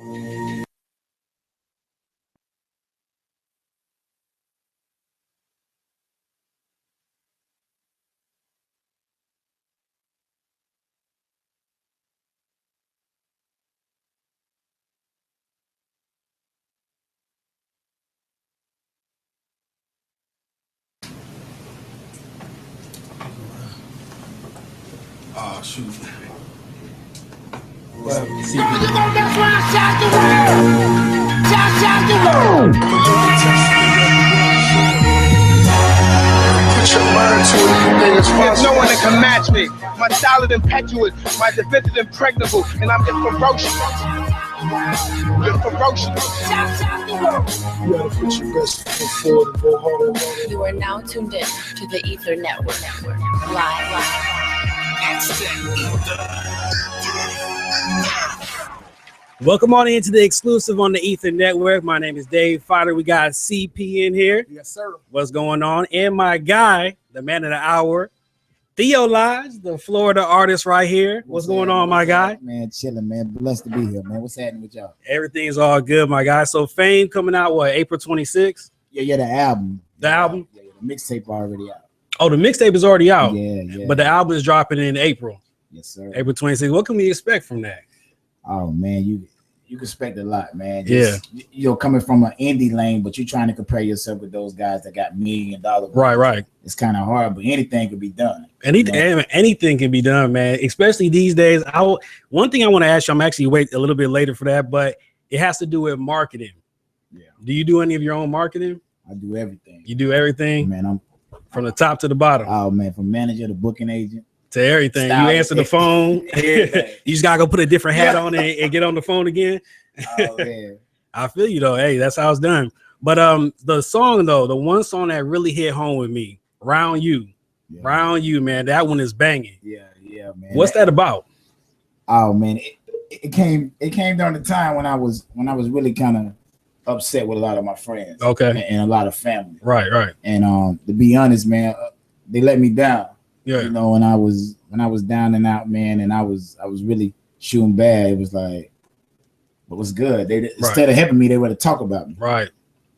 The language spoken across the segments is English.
Oh, shoot. Well, you gonna mess around, shout the world! Shout the world! Put your mind to it. There's no one that can match me. My style is impetuous, my defense is impregnable, and I'm just ferocious. Just ferocious. Shout the world! You gotta put your best foot forward and go hard. You are now tuned in to the Ethernetwork. Live. Welcome on into the exclusive on the Ethernetwork. My name is Dave Fighter. We got CP in here. Yes, sir. What's going on? And my guy, the man of the hour, Theolodge, the Florida artist right here. What's going on, my guy? Man, chilling, man. Blessed to be here, man. What's happening with y'all? Everything's all good, my guy. So F.A.M.E coming out, what, April 26th? Yeah, the album. The album? Yeah, the mixtape already out. Oh, the mixtape is already out. Yeah. But the album is dropping in April. Yes, sir. April 26th. What can we expect from that? Oh, man, you can expect a lot, man. Yeah. Coming from an indie lane, but you're trying to compare yourself with those guys that got $1 million. Right. It's kind of hard, but anything can be done. Anything can be done, man. Especially these days. One thing I want to ask you, I'm actually wait a little bit later for that, but it has to do with marketing. Yeah. Do you do any of your own marketing? I do everything. You do everything? Man, I'm from the top to the bottom. Oh man, from manager to booking agent. To everything. Style. You answer the phone. You just gotta go put a different hat on and get on the phone again. Oh man. I feel you though. Hey, that's how it's done. But the song though, the one song that really hit home with me, Round You, man, that one is banging. Yeah, man. What's that about? Oh man, it came during the time when I was really kind of upset with a lot of my friends. Okay. And a lot of family. Right. And to be honest, man, they let me down. Yeah. You know, when I was down and out, man, and I was really shooting bad. It was like, what was good? Instead of helping me, they were to talk about me. Right.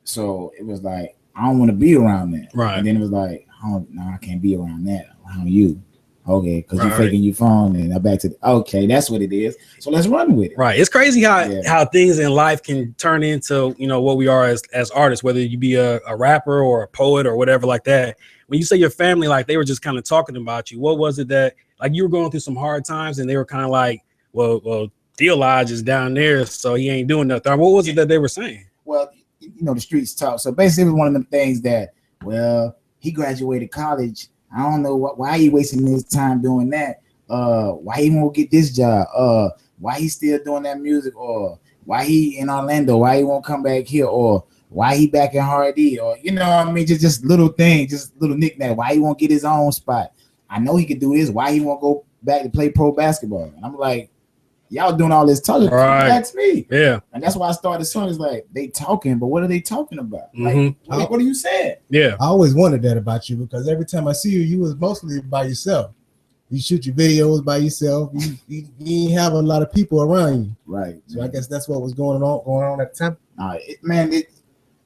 So it was like, I don't want to be around that. Right. And then it was like, I can't be around that. Around you. Okay, because you're faking your phone, and I'm back to okay, that's what it is. So let's run with it. Right. It's crazy how things in life can turn into, what we are as artists, whether you be a rapper or a poet or whatever like that. When you say your family, like they were just kind of talking about you, what was it that like you were going through some hard times and they were kind of like, well, Theolodge is down there, so he ain't doing nothing. What was it that they were saying? Well, the streets talk. So basically, it was one of them things that, well, he graduated college. I don't know why he wasting his time doing that. Why he won't get this job? Why he still doing that music? Or why he in Orlando? Why he won't come back here? Or why he back in Hardy? Or what I mean, just little things, just little knickknack. Why he won't get his own spot? I know he could do this. Why he won't go back to play pro basketball? And I'm like, y'all doing all this talking. Right. That's me. Yeah. And that's why I started the song. It's like they talking, but what are they talking about? Like what are you saying? Yeah. I always wondered that about you because every time I see you, you was mostly by yourself. You shoot your videos by yourself. You didn't have a lot of people around you. Right. So I guess that's what was going on at the time.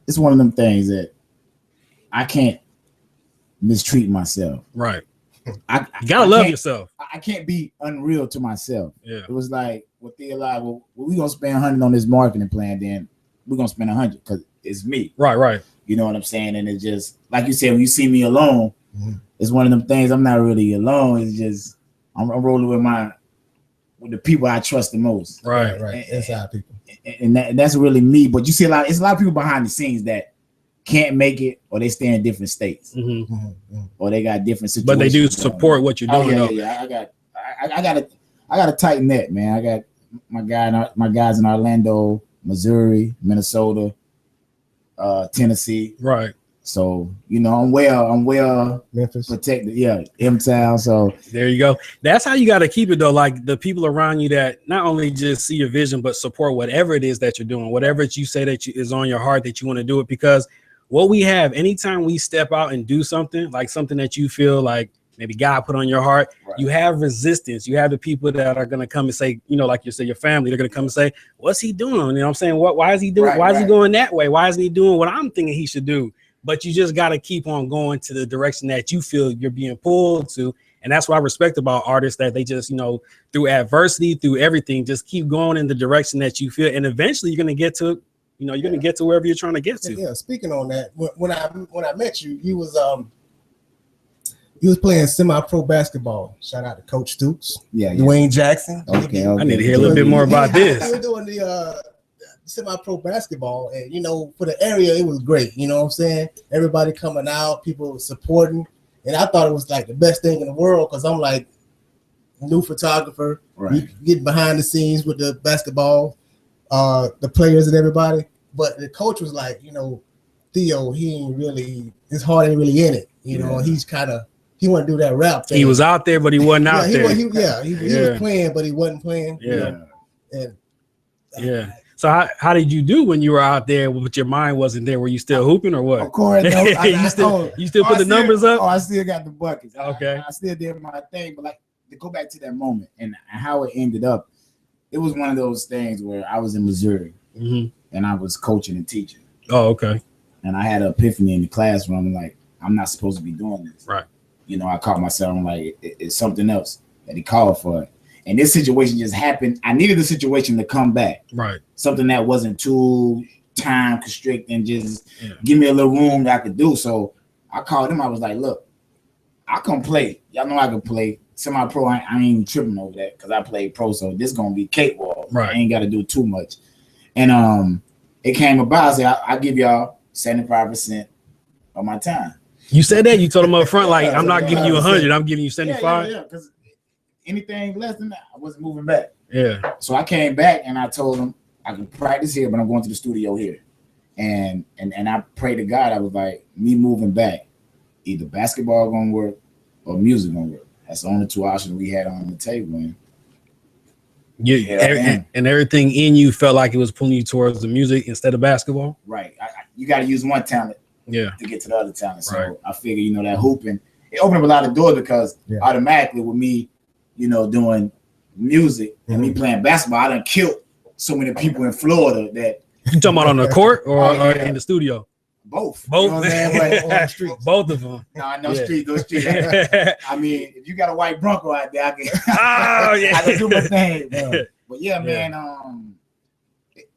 It's one of them things that I can't mistreat myself. Right. You gotta love yourself. I can't be unreal to myself. Yeah. It was like with Theolodge, well, we're gonna spend 100 on this marketing plan, then we're gonna spend 100 because it's me. Right. You know what I'm saying? And it's just like you said, when you see me alone, it's one of them things. I'm not really alone. It's just I'm rolling with the people I trust the most. Right. Inside people. And that's really me. But you see it's a lot of people behind the scenes that can't make it, or they stay in different states, or they got different situations. But they do support what you're doing. Yeah. I got a tight net, man. I got my guys in Orlando, Missouri, Minnesota, Tennessee. Right. So I'm well Memphis protected. Yeah, M-Town. So there you go. That's how you got to keep it though. Like the people around you that not only just see your vision, but support whatever it is that you're doing, whatever you say that is on your heart that you want to do it. Because what we have, anytime we step out and do something, like something that you feel like maybe God put on your heart. Right. You have resistance. You have the people that are going to come and say, you know, like you said, your family, they're going to come and say, what's he doing? You know what I'm saying? Why is he doing? Right, why is he right. going that way? Why isn't he doing what I'm thinking he should do? But you just got to keep on going to the direction that you feel you're being pulled to. And that's what I respect about artists, that they just, you know, through adversity, through everything, just keep going in the direction that you feel. And eventually you're going to get to, you know, you're going to get to wherever you're trying to get to. Yeah. Speaking on that, when I met you, you was playing semi-pro basketball. Shout out to Coach Stoops. Yeah. Dwayne Jackson. Okay. I need to hear a little bit more about this. We were doing the semi-pro basketball, and you know, for the area, it was great. You know what I'm saying? Everybody coming out, people supporting, and I thought it was like the best thing in the world because I'm like new photographer, Right. getting behind the scenes with the basketball, the players and everybody. But the coach was like, you know, Theo, his heart ain't really in it. You know, he's kind of. He wouldn't do that rap thing. He was out there, but he wasn't out there. He was playing, but he wasn't playing. Yeah. You know? Yeah. So how did you do when you were out there, but your mind wasn't there? Were you still hooping or what? Of course. No, you still put the numbers up? Oh, I still got the buckets. Okay. I still did my thing, but like to go back to that moment and how it ended up, it was one of those things where I was in Missouri and I was coaching and teaching. Oh, okay. And I had an epiphany in the classroom. I'm like, I'm not supposed to be doing this. Right. You know, I caught myself. I'm like, it's something else that he called for. And this situation just happened. I needed the situation to come back. Right. Something that wasn't too time constricting, just give me a little room that I could do. So I called him. I was like, look, I can play. Y'all know I can play. Semi-pro, I ain't even tripping over that because I played pro. So this going to be cakewalk. Right. I ain't got to do too much. And it came about. I said, I'll give y'all 75% of my time. You said that? You told him up front, like, I'm not giving you 100, I'm giving you 75? Yeah, because anything less than that, I wasn't moving back. Yeah. So I came back and I told him, I can practice here, but I'm going to the studio here. And I prayed to God, I was like, me moving back, either basketball going to work or music going to work. That's the only two options we had on the table. And everything in you felt like it was pulling you towards the music instead of basketball? Right. You got to use one talent. Yeah, to get to the other talent. So right. I figure, you know, that hooping, it opened up a lot of doors because automatically with me, you know, doing music and me playing basketball, I done killed so many people in Florida that. You talking about on the court or in the studio? Both. Both. You know what I'm saying? But on the streets. Both of them. No street. I mean, if you got a white Bronco out there, I can, I can do my thing. But yeah, man,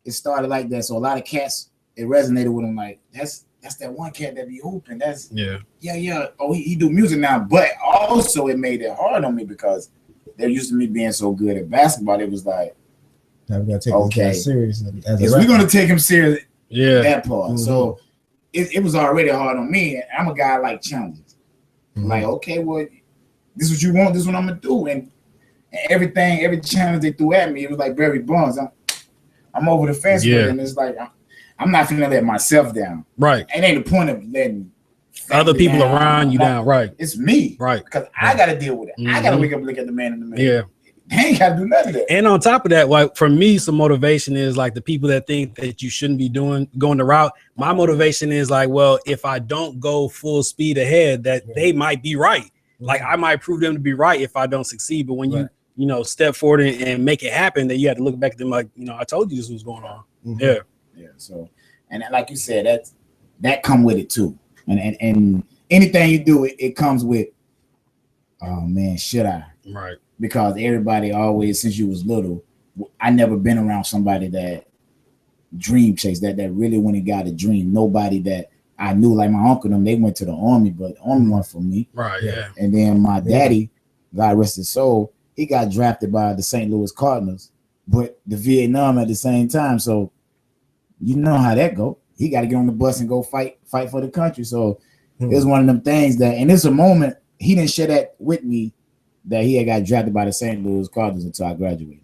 it started like that. So a lot of cats, it resonated with them like, that's that one cat that be hooping. That's yeah. Oh, he do music now, but also it made it hard on me because they're used to me being so good at basketball. It was like, now we gotta take this guy serious. We're gonna take him serious. Yeah, that part. So it was already hard on me. And I'm a guy like challenges. Like, okay, well, this is what you want. This is what I'm gonna do. And every challenge they threw at me, it was like Barry Bonds. I'm over the fence with it, and it's like. I'm not gonna let myself down. Right. It ain't the point of letting other people down, around you down. Right. It's me. Right. Because I gotta deal with it. I gotta wake up and look at the man in the mirror. Yeah. They ain't gotta do nothing of that. And on top of that, like for me, some motivation is like the people that think that you shouldn't be going the route. My motivation is like, well, if I don't go full speed ahead, that they might be right. Like I might prove them to be right if I don't succeed. But when you know, step forward and make it happen, then you have to look back at them like, you know, I told you this was going on. Yeah. So, and like you said, that come with it too. And anything you do, it comes with, oh man, should I? Right. Because everybody always, since you was little, I never been around somebody that dream chase, that really went and got a dream. Nobody that I knew, like my uncle, they went to the army, but the army went for me. Right. Yeah. And then my daddy, God rest his soul, he got drafted by the St. Louis Cardinals, but the Vietnam at the same time. So you know how that go. He got to get on the bus and go fight for the country. So it was one of them things that, and it's a moment he didn't share that with me, that he had got drafted by the St. Louis Cardinals until I graduated.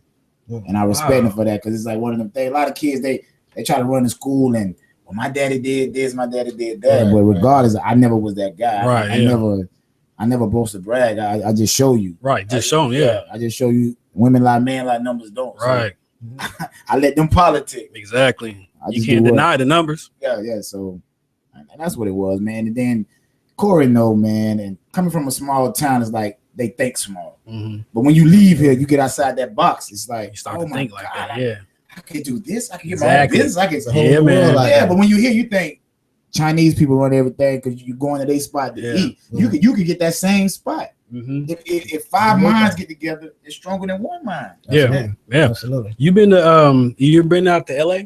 And I respect him for that, because it's like one of them things. A lot of kids, they try to run to school and, well, my daddy did this, my daddy did that. Right, but regardless, I never was that guy. Right. I never boast to brag. I just show you. Right. Just show them. Yeah. I just show you women like men like numbers don't. Right. So I let them politic. Exactly. You can't deny the numbers. Yeah. So, and that's what it was, man. And then Corey, man, and coming from a small town is like they think small. But when you leave here, you get outside that box. It's like You start to think like that. Yeah. I can do this. I can get Exactly. my own business. I can It's a whole new world like yeah, that. but when you hear, you think Chinese people run everything because you going to their spot to eat. You could get that same spot. If 5 minds get together, it's stronger than 1 mind. Yeah. Absolutely. You been out to LA?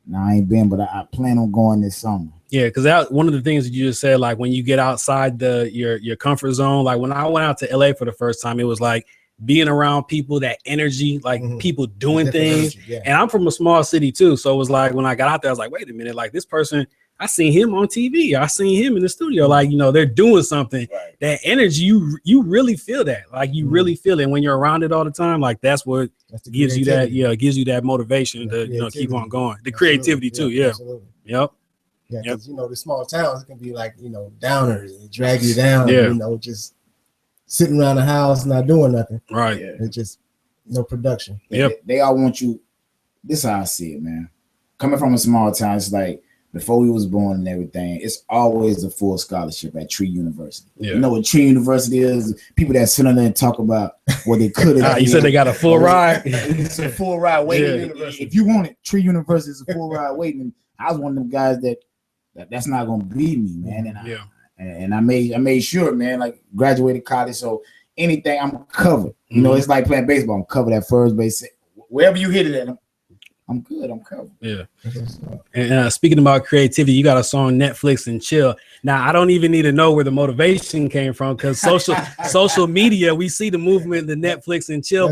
No, I ain't been, but I plan on going this summer. Yeah, because that one of the things that you just said, like when you get outside your comfort zone, like when I went out to LA for the first time, it was like being around people, that energy, like people doing things. And I'm from a small city too, so it was like when I got out there, I was like, wait a minute, like this person, I seen him on TV, I seen him in the studio, like they're doing something. Right. That energy, you really feel that, like you really feel it when you're around it all the time. Like that's what gives you that, gives you that motivation to keep on going. The creativity too, Absolutely. Yep. Yeah, because the small towns, it can be like downers, and drag you down. Just sitting around the house not doing nothing. Right. It's just no production. They all want you. This is how I see it, man. Coming from a small town, it's like before we was born and everything, it's always a full scholarship at Tree University. Yeah. You know what Tree University is? People that sit on there and talk about what they could have. You said they got a full ride. It's a full ride waiting. If you want it, Tree University is a full ride waiting. And I was one of them guys that's not gonna be me, man. And I made sure, man, like graduated college, so anything I'm covered. It's like playing baseball. I'm covered at first base. Wherever you hit it at, I'm good. I'm covered. Yeah. And speaking about creativity, you got a song Netflix and Chill. Now I don't even need to know where the motivation came from because social media, we see the movement, the Netflix and Chill,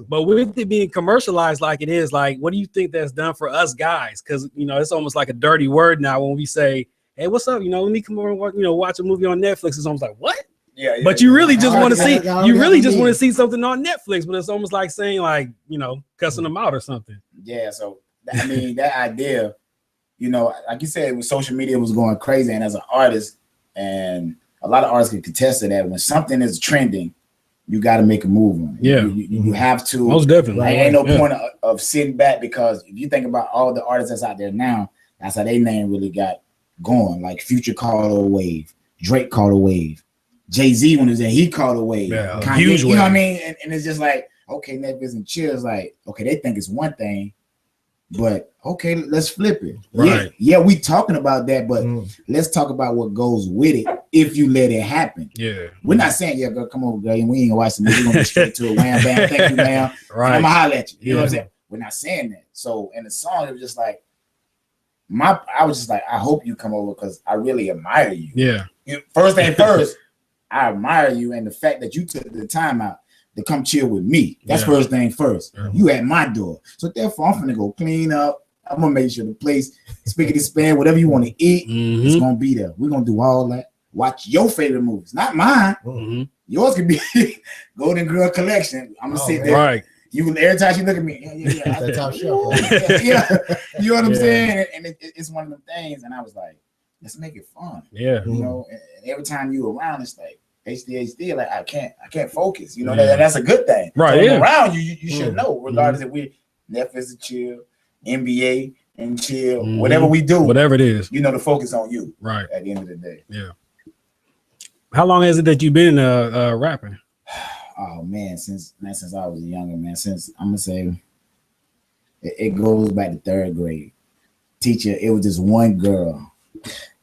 but with it being commercialized like it is, like what do you think that's done for us guys? Because it's almost like a dirty word now when we say, hey, what's up? Let me come over and watch a movie on Netflix. It's almost like, what? But you really just want to see, want to see something on Netflix, but it's almost like saying like, cussing them out or something. Yeah. So, I mean, that idea, like you said, when social media was going crazy and as an artist, and a lot of artists can contest to that, when something is trending, you got to make a move on it. Yeah. You have to. Most definitely. Like, ain't no point of sitting back because if you think about all the artists that's out there now, that's how their name really got going. Like Future called a wave, Drake called a wave, Jay-Z when he was there, he called a wave. Yeah, Kanye, huge wave. You know what I mean? And it's just like, okay, Netflix and Chill is like, okay, they think it's one thing, but okay, let's flip it. Right. Yeah, we talking about that, but let's talk about what goes with it if you let it happen. Yeah. We're not saying, yeah, girl, come over, girl, and we ain't gonna watch the movie. We're gonna get straight to it. Wham, bam, thank you, ma'am. Right. I'm gonna holler at you. You know what I'm saying? We're not saying that. So in the song, it was just like, I was just like, I hope you come over because I really admire you. Yeah. First thing first, I admire you and the fact that you took the time out to come chill with me. That's first thing first. You at my door. So therefore, I'm gonna go clean up. I'm gonna make sure the place, spiggity span, whatever you want to eat, it's gonna be there. We're gonna do all that. Watch your favorite movies, not mine. Yours could be Golden Girl Collection. I'm gonna sit there. Right. You can every time you look at me, yeah. That top shelf. You know what I'm saying? And it's one of them things. And I was like, let's make it fun. Yeah. And every time you around, it's like HD, like I can't focus. That's a good thing. Right. So around you should know, regardless if we Netflix and Chill, NBA and Chill, whatever we do, whatever it is, the focus on you. Right. At the end of the day. Yeah. How long is it that you've been rapping? Oh man, since I was younger, man. Since I'm gonna say it goes back to third grade. Teacher, it was just one girl.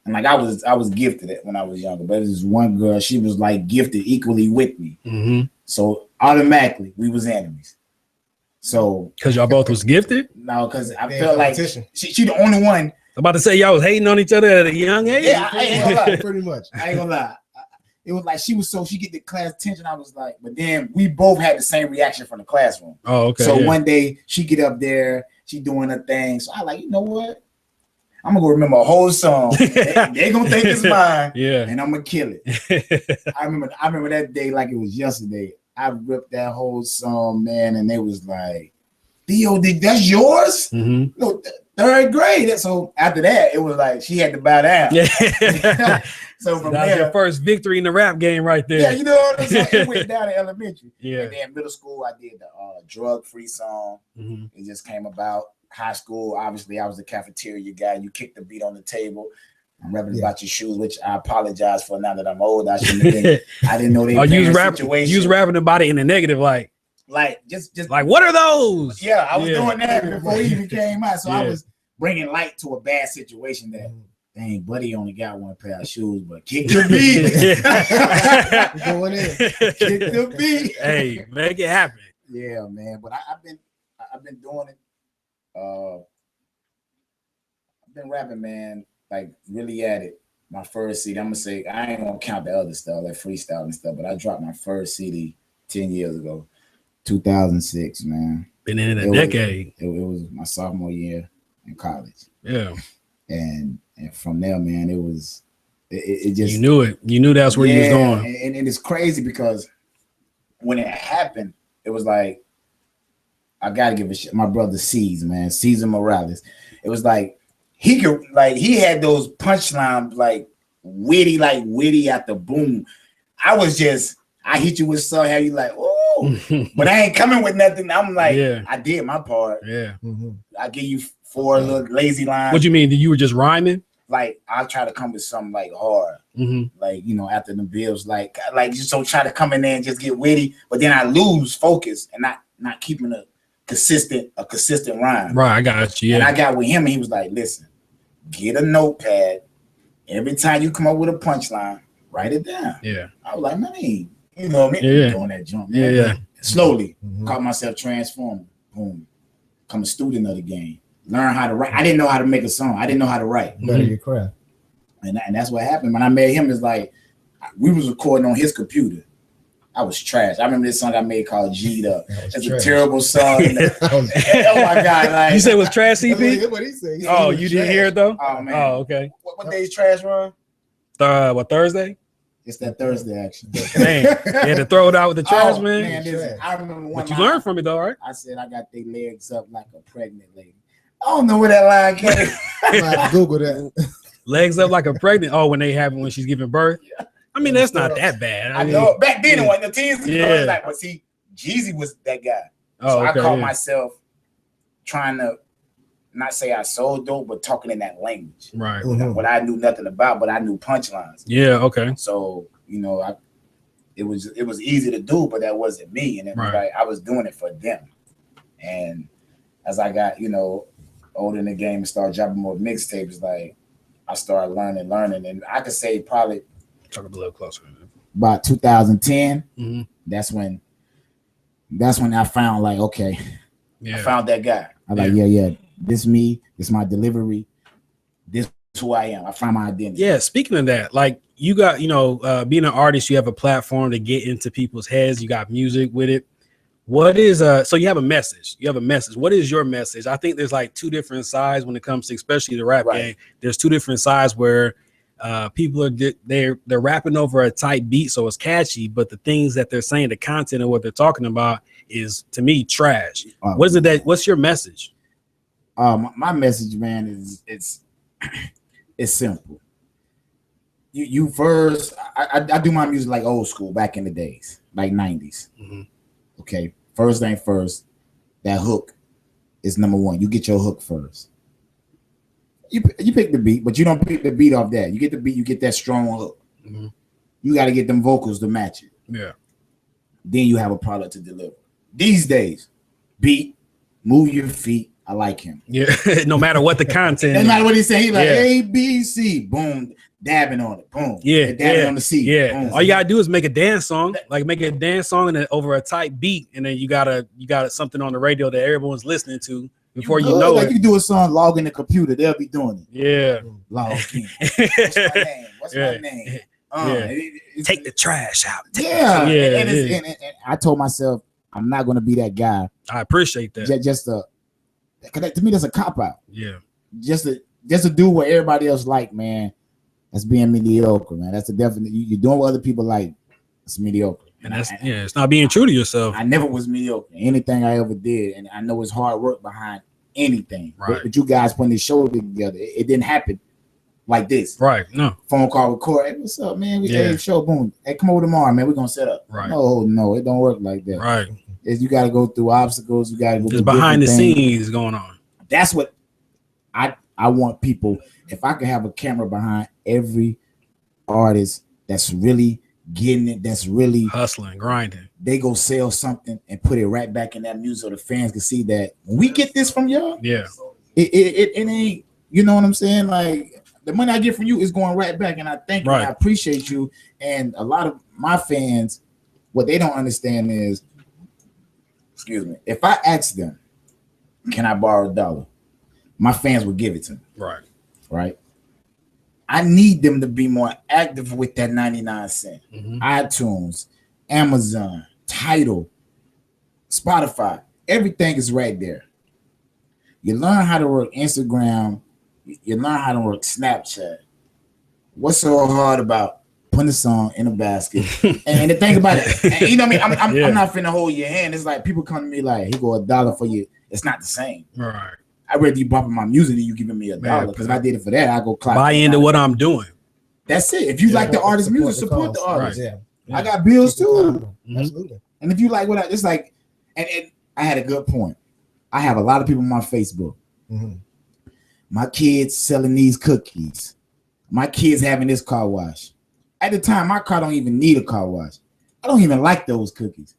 And like I was gifted it when I was younger, but it was just one girl. She was like gifted equally with me. So automatically we was enemies. So because y'all both was gifted? No, because I felt like she the only one. I'm about to say y'all was hating on each other at a young age. Yeah, I ain't gonna lie. Pretty much. I ain't gonna lie. It was like she get the class attention. I was like, but then we both had the same reaction from the classroom. Oh, okay. So one day she get up there, she doing her thing. So I like, you know what? I'm gonna go remember a whole song. they gonna think it's mine. Yeah. And I'm gonna kill it. I remember that day like it was yesterday. I ripped that whole song, man, and they was like, Theo, that's yours? No, third grade. So after that, it was like she had to bow down. Yeah. So from that was your first victory in the rap game right there. Yeah, you know what I'm saying? It went down to elementary. Yeah. And then middle school, I did the drug-free song. It just came about. High school, obviously, I was the cafeteria guy. You kicked the beat on the table. I'm rapping about your shoes, which I apologize for now that I'm old. I shouldn't have been. I didn't know they were you was rapping about it in the negative, like just like what are those? Yeah, I was doing that before he even came out. So I was bringing light to a bad situation that, dang, Buddy only got one pair of shoes, but kick the beat. Going in. Kick the beat. Hey, make it happen. Yeah, man. But I've been doing it. I've been rapping, man, like really at it. My first CD, I'm gonna say I ain't gonna count the other stuff like freestyle and stuff, but I dropped my first CD 10 years ago, 2006, man. Been in a decade. It was my sophomore year in college. Yeah. And from there, man, it just, you knew it. You knew that's where you was going. And it's crazy because when it happened, it was like, I gotta give a shit. My brother Cesar Morales. It was like he had those punchlines like witty at the boom. I hit you with something, how you like, oh, but I ain't coming with nothing. I'm like, I did my part. Yeah. I give you 4 little lazy lines. What you mean? You were just rhyming? Like I'll try to come with something like hard, like after the Bills, like just so try to come in there and just get witty, but then I lose focus and not keeping a consistent rhyme. Right, I got you. Yeah. And I got with him, and he was like, "Listen, get a notepad. Every time you come up with a punchline, write it down." Yeah. I was like, "Man, you know what I mean? Yeah. Doing that jump." Man. Yeah. Slowly, caught myself transforming. Boom, become a student of the game. Learn how to write. I didn't know how to make a song. I didn't know how to write. Better your craft. And that's what happened when I met him. Is like we was recording on his computer. I was trash. I remember this song I made called G'd Up. It's a terrible song. Oh my God! Like, you said it was trash, CP? That's what he said. Oh, you didn't hear it though? Oh man. Oh, okay. What day's trash run? What, Thursday? It's that Thursday action. Man, you had to throw it out with the trash, man. Listen, I remember one. But you learned from it though, right? I said I got their legs up like a pregnant lady. I don't know where that line came. I Google that. Legs up like a pregnant. Oh, when she's giving birth. I mean, that's not that bad. I know back then it wasn't the teens. Yeah. Like, but see, Jeezy was that guy. Oh, so okay, I caught myself trying to not say I sold dope, but talking in that language. Right. What I knew nothing about, but I knew punchlines. Yeah. Okay. So it was easy to do, but that wasn't me, and it was like I was doing it for them. And as I got older in the game and started dropping more mixtapes, like I started learning, and I could say probably talk a little closer. About 2010. That's when I found like, okay, I found that guy. I'm like, yeah, this me, this my delivery, this is who I am. I found my identity. Yeah, speaking of that, like you got, being an artist, you have a platform to get into people's heads. You got music with it. What is so you have a message. What is your message? I think there's like 2 different sides when it comes to especially the rap game. There's 2 different sides where people are they're rapping over a tight beat, so it's catchy, but the things that they're saying, the content of what they're talking about is, to me, trash. What's your message? My message, man, is it's simple. You first, I do my music like old school, back in the days, like 90s. Okay, first thing first, that hook is number 1. You get your hook first. You pick the beat, but you don't pick the beat off that. You get the beat, you get that strong hook. You got to get them vocals to match it. Yeah. Then you have a product to deliver. These days, beat, move your feet. I like him. Yeah. No matter what the content. No matter what he say, he like A, B, C, boom, dabbing on it, boom. Yeah. Dabbing on the C. Yeah. Boom. All you gotta do is make a dance song, and then over a tight beat, and then you got something on the radio that everyone's listening to. Before you know like it, you do a song, log in the computer, they'll be doing it. Yeah. Log in. What's my name? Take the trash out. And I told myself I'm not gonna be that guy. I appreciate that. To me, that's a cop out. Yeah. Just to do what everybody else like, man. That's being mediocre, man. That's a definite. You're doing what other people like. It's mediocre. And it's not being true to yourself. I never was mediocre. Anything I ever did, and I know it's hard work behind anything. Right. But you guys putting this show together, it didn't happen like this. Right. No. Phone call, record. Hey, what's up, man? We had a show. Boom. Hey, come over tomorrow, man. We're gonna set up. Right. No, it don't work like that. Right. You got to go through obstacles. You got to go. There's behind the scenes going on. That's what I want people, if I could have a camera behind every artist that's really getting it, that's really hustling, grinding, they go sell something and put it right back in that music so the fans can see that when we get this from y'all, yeah, it ain't, you know what I'm saying? Like the money I get from you is going right back, and I thank you, and I appreciate you. And a lot of my fans, what they don't understand is, excuse me, if I ask them, can I borrow $1? My fans will give it to me. Right. I need them to be more active with that 99 cent. iTunes, Amazon, Tidal, Spotify, everything is right there. You learn how to work Instagram, you learn how to work Snapchat. What's so hard about putting a song in a basket? and the thing about it, and you know what I mean? I'm not finna hold your hand. It's like people come to me like, he go $1 for you. It's not the same. Right. I'd rather you bumping my music than you giving me $1. Because if I did it for that, I go buy into what I'm doing. That's it. If you like the artist music, support the artist. Right. I got bills too. Absolutely. And if you like what it's like, and I had a good point. I have a lot of people on my Facebook. My kids selling these cookies. My kids having this car wash. At the time, my car don't even need a car wash. I don't even like those cookies.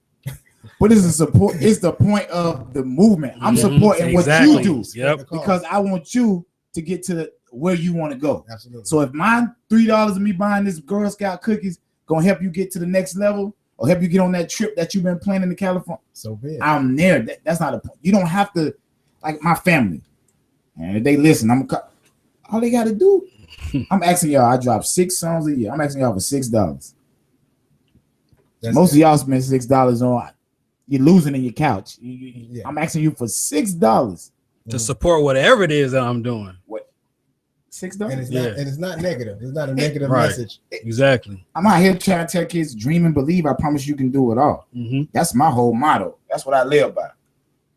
But it's a support. It's the point of the movement. I'm supporting what you do because I want you to get to where you want to go. Absolutely. So if my $3 of me buying this Girl Scout cookies gonna help you get to the next level or help you get on that trip that you've been planning to California, so big. I'm there. That's not a point. You don't have to, like my family. And if they listen, all they got to do. I'm asking y'all. I drop 6 songs a year. I'm asking y'all for $6. Most of y'all spend $6 on. You're losing in your couch. I'm asking you for $6 to support whatever it is that I'm doing. What? $6? And it's not negative. It's not a negative message. Exactly. I'm out here trying to tell kids, dream and believe. I promise you can do it all. That's my whole motto. That's what I live by.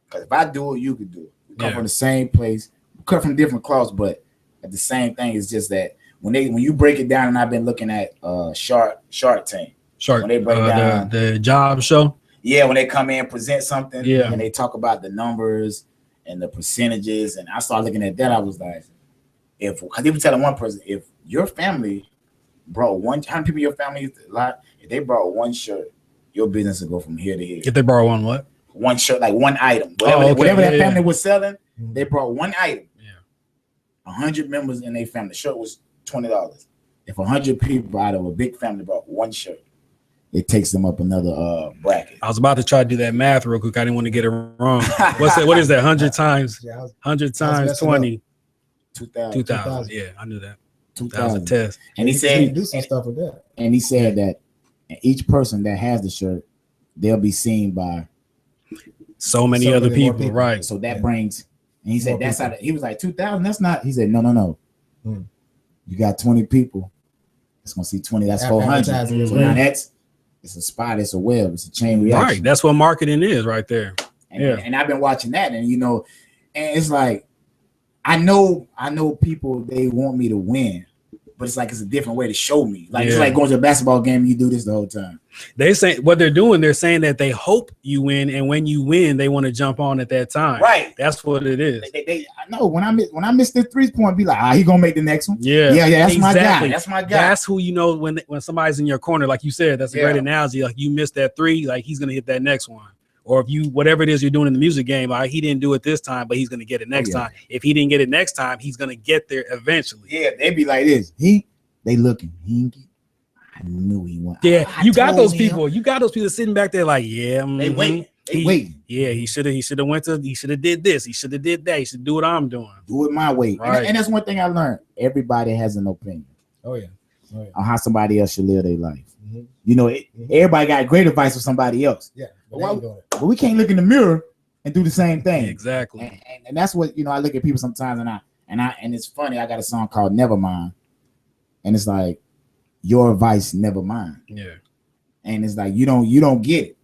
Because if I do it, you can do it. We come from the same place, cut from different cloths, but at the same thing is just that when you break it down, and I've been looking at Shark Tank. When they break down the job show. Yeah, when they come in and present something, and they talk about the numbers and the percentages, and I started looking at that, I was like, because they were telling one person, if your family brought how many people in your family is a lot? If they brought one shirt, your business will go from here to here. If they borrow one what? One shirt, like one item. Whatever that family was selling, they brought one item. 100 members in their family. The shirt was $20. If 100 people out of a big family brought one shirt, it takes them up another bracket. I was about to try to do that math real quick. I didn't want to get it wrong. What's that? What is that? 100 times 20. 2000. Yeah, I knew that. 2000. That was a test. And he said, do some stuff with that. And he said that each person that has the shirt, they'll be seen by so many other people, right? So that brings. And he said, that's how he was like 2,000. That's not. He said, no. You got 20 people. It's gonna see 20. That's 400. So now it's a spot. It's a web. It's a chain reaction. Right. That's what marketing is, right there. And I've been watching that, and and it's like, I know people, they want me to win, but it's like it's a different way to show me. Like it's like going to a basketball game and you do this the whole time. They say what they're doing, they're saying that they hope you win, and when you win, they want to jump on at that time. Right. That's what it is. I know when I miss the 3-point, be like, he gonna make the next one. Yeah. That's my guy. That's my guy. That's who you know when somebody's in your corner, like you said. That's a great analogy. Like you missed that 3, like he's gonna hit that next one. Or if you whatever it is you're doing in the music game, like he didn't do it this time, but he's gonna get it next time. If he didn't get it next time, he's gonna get there eventually. Yeah, they be like this. They looking. I knew he won. Yeah, you got those people. You got those people sitting back there like, they wait. They waiting. Yeah, he should have did this. He should have did that. He should do what I'm doing. Do it my way. Right. And that's one thing I learned. Everybody has an opinion. Oh yeah. On how somebody else should live their life. Everybody got great advice for somebody else. Yeah. But we can't look in the mirror and do the same thing. Exactly. And that's what I look at people sometimes, and it's funny. I got a song called Nevermind, and it's like, your advice, never mind. Yeah. And it's like you don't get it.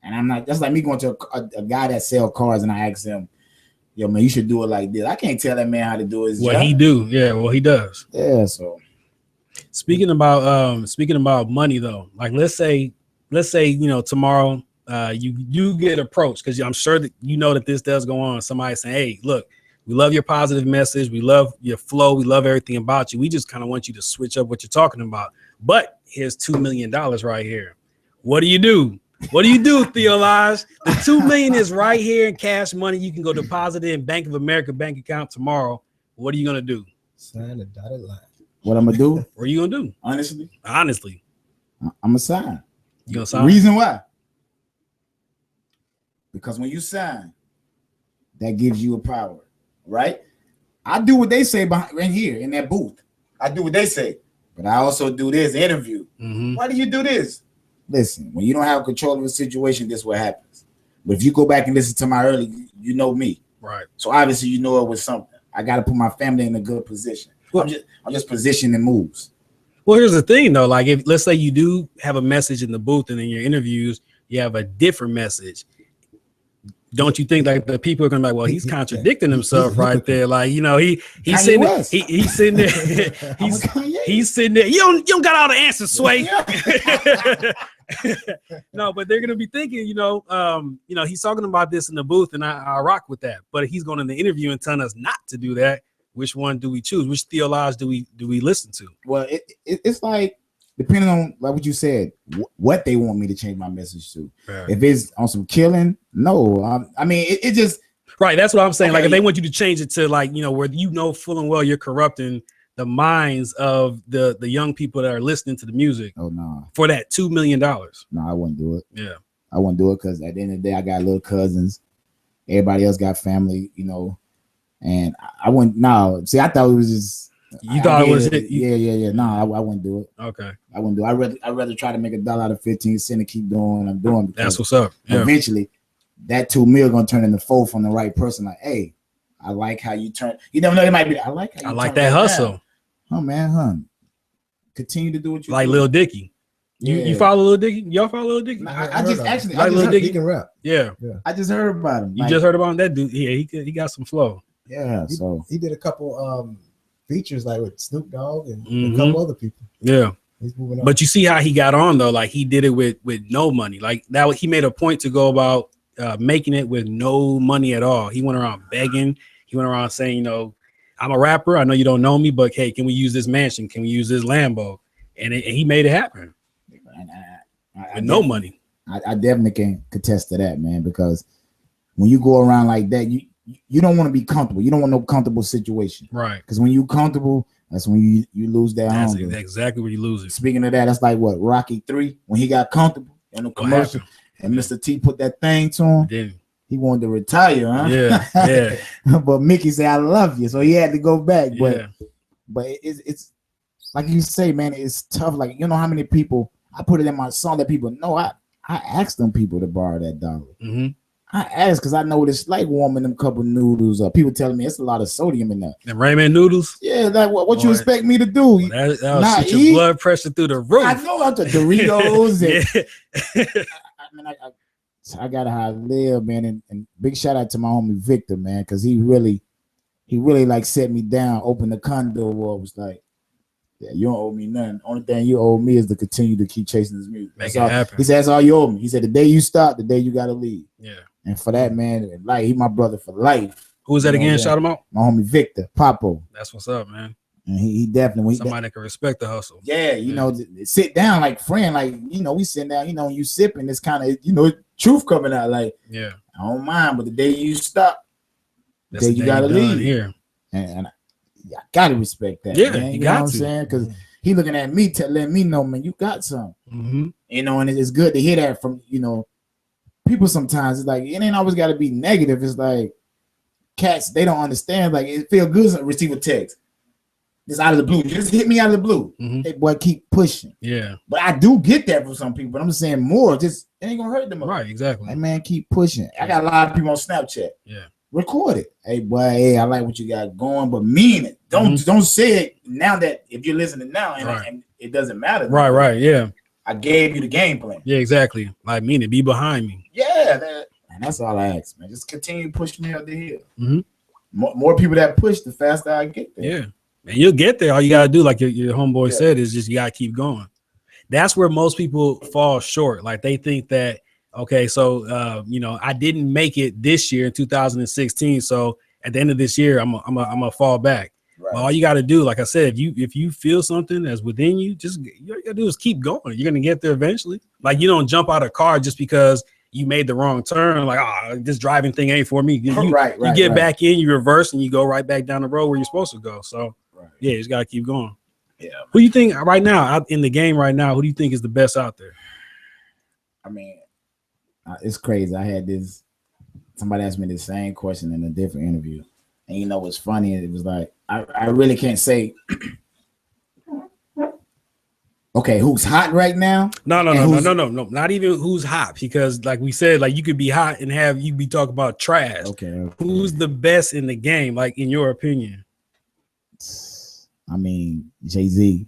And I'm not. That's like me going to a guy that sell cars, and I ask him, "Yo, man, you should do it like this." I can't tell that man how to do his job. He do. Yeah. Well, he does. Yeah. So speaking about money though, like let's say tomorrow you get approached, because I'm sure that that this does go on. Somebody saying, "Hey, look, We love your positive message. We love your flow. We love everything about you. We just kind of want you to switch up what you're talking about. But here's $2 million right here. What do you do? What do you do, Theolodge? The $2 million is right here in cash money. You can go deposit it in Bank of America bank account tomorrow. What are you gonna do? Sign a dotted line. What I'm gonna do? What are you gonna do? Honestly, I'm gonna sign. You gonna sign? Reason why? Because when you sign, that gives you a power, right? I do what they say behind right here in that booth. I do what they say, but I also do this interview. Mm-hmm. Why do you do this? Listen, when you don't have control of a situation, this is what happens. But if you go back and listen to my early, you know me. Right. So obviously you know it was something. I got to put my family in a good position. I'm just positioning moves. Well, here's the thing though. Like if let's say you do have a message in the booth and in your interviews, you have a different message. Don't you think like the people are gonna be like, well, he's contradicting himself right there. Like, you know, he's sitting there, he's sitting there, he's sitting there. You don't got all the answers, Sway. No, but they're gonna be thinking, he's talking about this in the booth, and I rock with that. But he's going in the interview and telling us not to do that. Which one do we choose? Which Theolodge do we listen to? Well, it's like depending on like what you said, what they want me to change my message to. Yeah. If it's on some killing, no. I mean, it just right. That's what I'm saying. Okay. Like if they want you to change it to like where full and well you're corrupting the minds of the young people that are listening to the music. Oh no! For that $2 million. No, I wouldn't do it. Yeah, I wouldn't do it because at the end of the day, I got little cousins. Everybody else got family, and I wouldn't. No, see, I thought it was just. You thought it was it? Yeah. No, I wouldn't do it. Okay. I wouldn't do it. I'd rather try to make $1 out of 15 cents and keep doing what I'm doing. That's what's up. Yeah. Eventually, that $2 million gonna turn into 4 from the right person. Like, hey, I like how you turn. You never know. It might be. I like that hustle. Down. Oh man, continue to do what you like. Lil Dicky. You follow Lil Dicky? Y'all follow Lil Dicky? I just actually like Lil Dicky. He can rap. Yeah. I just heard about him. You just heard about him? That dude? Yeah, he got some flow. Yeah. So he did a couple features like with Snoop Dogg and a couple other people. Yeah. He's moving on. But you see how he got on though, like he did it with no money. Like that he made a point to go about making it with no money at all. He went around begging. He went around saying, I'm a rapper. I know you don't know me, but hey, can we use this mansion? Can we use this Lambo? And he made it happen. With no money. I definitely can contest to that, man, because when you go around like that, you don't want to be comfortable. You don't want no comfortable situation. Right. Because when you comfortable, that's when you lose that hunger. That's exactly where you lose it. Speaking of that, that's like what Rocky 3 when he got comfortable in the commercial and Mr. T put that thing to him. Then he wanted to retire, huh? Yeah. But Mickey said, I love you. So he had to go back. But it's like you say, man, it's tough. Like, you know how many people I put it in my song that people know. I asked them people to borrow that $1. Mm-hmm. I asked because I know what it's like warming them cup of noodles up. People telling me it's a lot of sodium in there. And ramen noodles? Yeah, like what you expect me to do? Well, that'll shoot your blood pressure through the roof. I know about the Doritos. I got how I live, man. And big shout out to my homie Victor, man, because he really like set me down, opened the condo wall, was like, yeah, you don't owe me nothing. Only thing you owe me is to continue to keep chasing this music. Make it happen. He said, that's all you owe me. He said, the day you stop, the day you got to leave. Yeah. And for that, man, like he my brother for life. Who was that again? Shout him out. My homie Victor, Papo. That's what's up, man. And he definitely somebody that can respect the hustle. Yeah, sit down like friend, like we sitting down, when you sipping, it's kind of truth coming out. Like, yeah, I don't mind, but the day you stop, the day you gotta leave here. And I gotta respect that. Yeah, man. you got know what I'm saying? Because he looking at me, letting me know, man, you got something. Mm-hmm. And it's good to hear that from people. Sometimes it's like it ain't always got to be negative. It's like cats, they don't understand. Like it feel good to receive a text. Just out of the blue. Just hit me out of the blue. Mm-hmm. Hey, boy, keep pushing. Yeah. But I do get that from some people. But I'm just saying more. Just it ain't gonna hurt them. Right. Exactly. Hey, man, keep pushing. I got a lot of people on Snapchat. Yeah. Record it. Hey, boy. Hey, I like what you got going, but mean it. Don't say it now that if you're listening now and it doesn't matter. Right. Right. Yeah. I gave you the game plan. Yeah. Exactly. Like mean it. Be behind me. Yeah. And that's all I ask, man. Just continue pushing me up the hill. Mm-hmm. More people that push, the faster I get there. Yeah. And you'll get there. All you gotta do, like your homeboy said, is just you gotta keep going. That's where most people fall short. Like they think that, okay, so I didn't make it this year in 2016, so at the end of this year, I'm gonna fall back. Right. But all you got to do, like I said, if you feel something that's within you, just you gotta do is keep going. You're gonna get there eventually. Like you don't jump out of a car just because you made the wrong turn. Like, this driving thing ain't for me. You get back in, you reverse, and you go right back down the road where you're supposed to go. So yeah, you just gotta keep going. Yeah. Who do you think right now out in the game right now? Who do you think is the best out there? I mean, it's crazy. I had this. Somebody asked me the same question in a different interview, and you know what's funny? It was like I really can't say. Okay, who's hot right now? No. Not even who's hot, because like we said, like you could be hot and you be talking about trash. Okay. Who's the best in the game, like in your opinion? I mean, Jay-Z.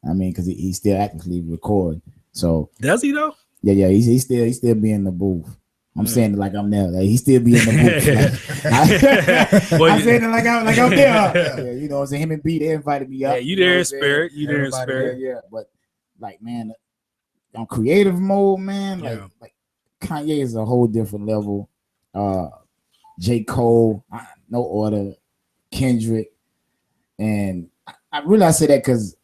I mean, because he still actively record. So does he though? Yeah. He still be in the booth. I'm saying it like I'm there. Like he still be in the booth. I'm saying it like I'm there. Yeah, you know what I'm saying? Him and B, they invited me up. Yeah, you there in spirit. You there in spirit. Yeah. But like, man, on creative mode, man, like Kanye is a whole different level. J. Cole, no order, Kendrick. And I really say that because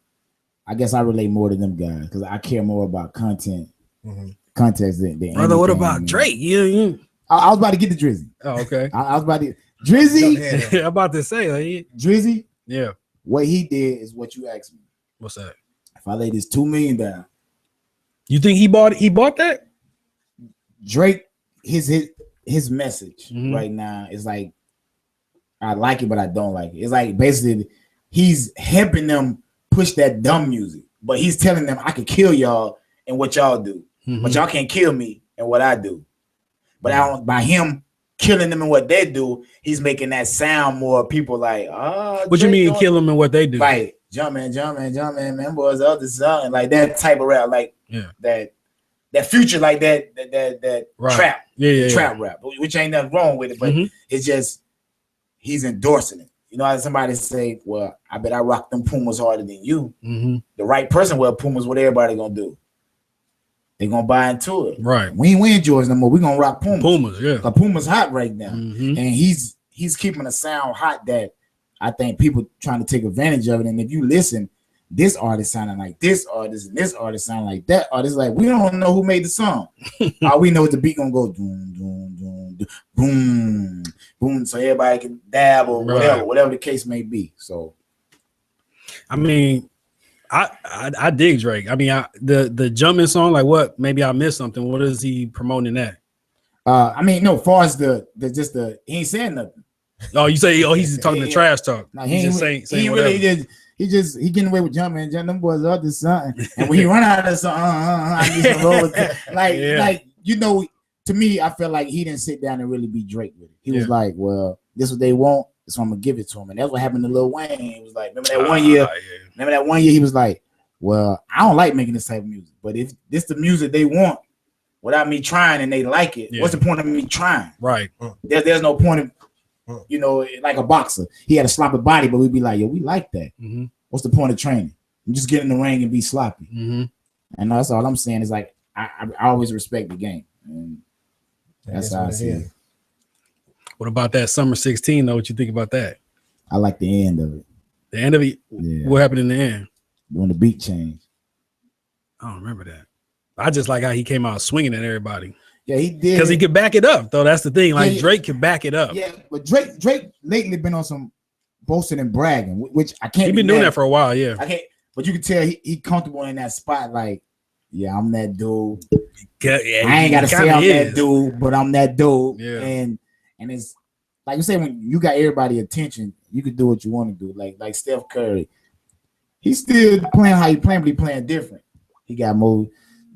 I guess I relate more to them guys because I care more about content. Mm-hmm. Context than brother. What about Drake? Yeah. I was about to get to Drizzy. Oh, okay. I was about to Drizzy. I'm about to say like, Drizzy. Yeah. What he did is what you asked me. What's that? If I lay this $2 million down, you think he bought that? Drake, his message right now is like, I like it, but I don't like it. It's like basically he's helping them push that dumb music, but he's telling them I can kill y'all and what y'all do. But y'all can't kill me and what I do. But by him killing them and what they do, he's making that sound more people like, what you mean kill them and what they do? Like jumping, man, boys, other song, like that type of rap, like that future, like that trap, trap rap, which ain't nothing wrong with it, but it's just he's endorsing it. You know how somebody say, well, I bet I rock them Pumas harder than you. The right person wear Pumas, what everybody gonna do? They gonna buy into it. Right. We ain't wearing Jordans no more. We gonna rock Pumas. Pumas, yeah. Cause Pumas hot right now. And he's keeping a sound hot that I think people trying to take advantage of it. And if you listen, this artist sounding like this artist, and this artist sounding like that artist. Like we don't know who made the song. All we know is the beat gonna go doom, doom, doom, doom, boom, boom. So everybody can dab or whatever the case may be. So I mean, I dig Drake. I mean, the jumping song, like what? Maybe I missed something. What is he promoting that? I mean, no, far as he ain't saying nothing. Oh, you say he's talking the trash talk. No, he just he getting away with jumping. Them boys up to something. And when he run out of something, I need to roll with that. Like you know, to me, I feel like he didn't sit down and really be Drake with it. He was like, well, this is what they want. So I'm gonna give it to him, and that's what happened to Lil Wayne. He was like, remember that 1 year? Remember that 1 year? He was like, well, I don't like making this type of music, but if this the music they want, without me trying, and they like it, what's the point of me trying? Right. There's no point of, you know, like a boxer. He had a sloppy body, but we'd be like, yo, we like that. What's the point of training? You just get in the ring and be sloppy. And that's all I'm saying is like I always respect the game, and that's how I see it. What about that Summer 16 though? What you think about that? I like the end of it. The end of it? Yeah. What happened in the end? When the beat changed. I don't remember that. I just like how he came out swinging at everybody. Yeah, he did. Because he could back it up, though. That's the thing. Like Drake could back it up. Yeah, but Drake lately been on some boasting and bragging, which I can't. He's been doing that for a while, yeah. I can't, but you can tell he comfortable in that spot. Like, yeah, I'm that dude. Yeah, I ain't gotta say I'm that dude, but I'm that dude. Yeah. And it's like you say, when you got everybody attention, you can do what you want to do. Like Steph Curry, he's still playing how he playing, but he playing different. He got more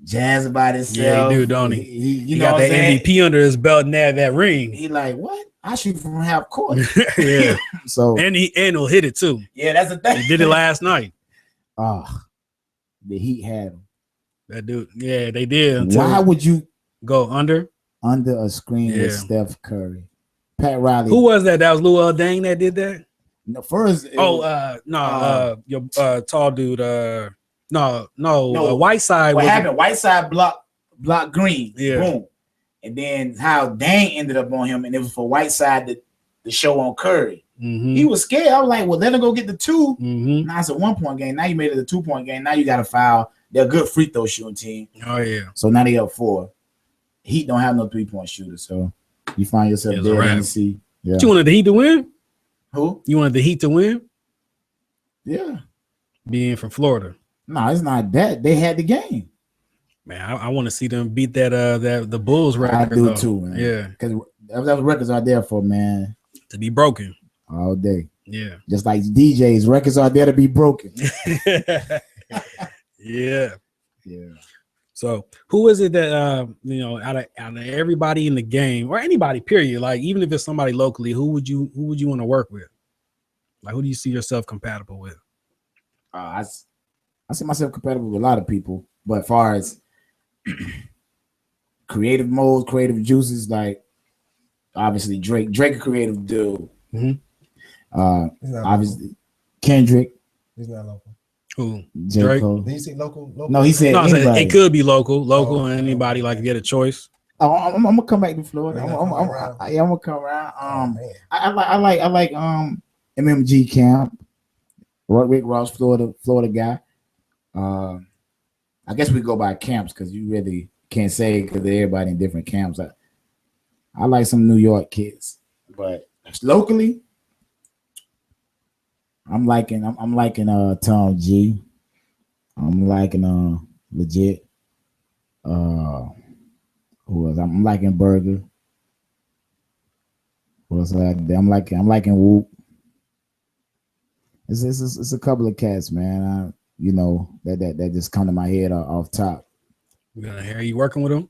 jazz about himself. Yeah, he do, don't he? He got that MVP under his belt and that ring. He like, what? I shoot from half court. Yeah. So and he'll hit it too. Yeah, that's the thing. He did it last night. The Heat had him. That dude, yeah, they did. Why would you go under a screen with Steph Curry? Pat Riley. Who was that? That was Lil Dang that did that? No, first. Your tall dude. Whiteside. What happened? Whiteside block Green. Yeah. Boom. And then how Dang ended up on him, and it was for Whiteside the show on Curry. Mm-hmm. He was scared. I was like, well, let him go get the 2. Mm-hmm. Now it's a 1-point game. Now you made it a 2-point game. Now you got to foul. They're a good free throw shooting team. Oh yeah. So now they up 4. Heat don't have no 3-point shooter. So you find yourself there in the sea. Yeah. But you wanted the Heat to win? Who? You wanted the Heat to win? Yeah. Being from Florida. No, it's not that. They had the game. Man, I want to see them beat that the Bulls record. I do though. too, man. Yeah. Because that was records are there for, man. To be broken. All day. Yeah. Just like DJs, records are there to be broken. Yeah. Yeah. So who is it that out of everybody in the game or anybody period, like even if it's somebody locally, who would you want to work with? Like who do you see yourself compatible with? I see myself compatible with a lot of people, but as far as creative modes, creative juices, like obviously Drake a creative dude. Mm-hmm. Obviously Kendrick. He's not local. Who? J. Drake? Cole. Did you say local? No, he said anybody. It could be local, and anybody like get a choice. Oh, I'm gonna come back to Florida. Yeah, I'm gonna come around. I like MMG Camp, Rick Ross, Florida guy. I guess we go by camps because you really can't say because everybody in different camps. I like some New York kids, but locally, I'm liking Tom G. I'm liking Legit. Who else? I'm liking Burger. What else I like there? I'm liking Whoop. It's a couple of cats, man. That just come to my head off top. We gonna hear you working with them?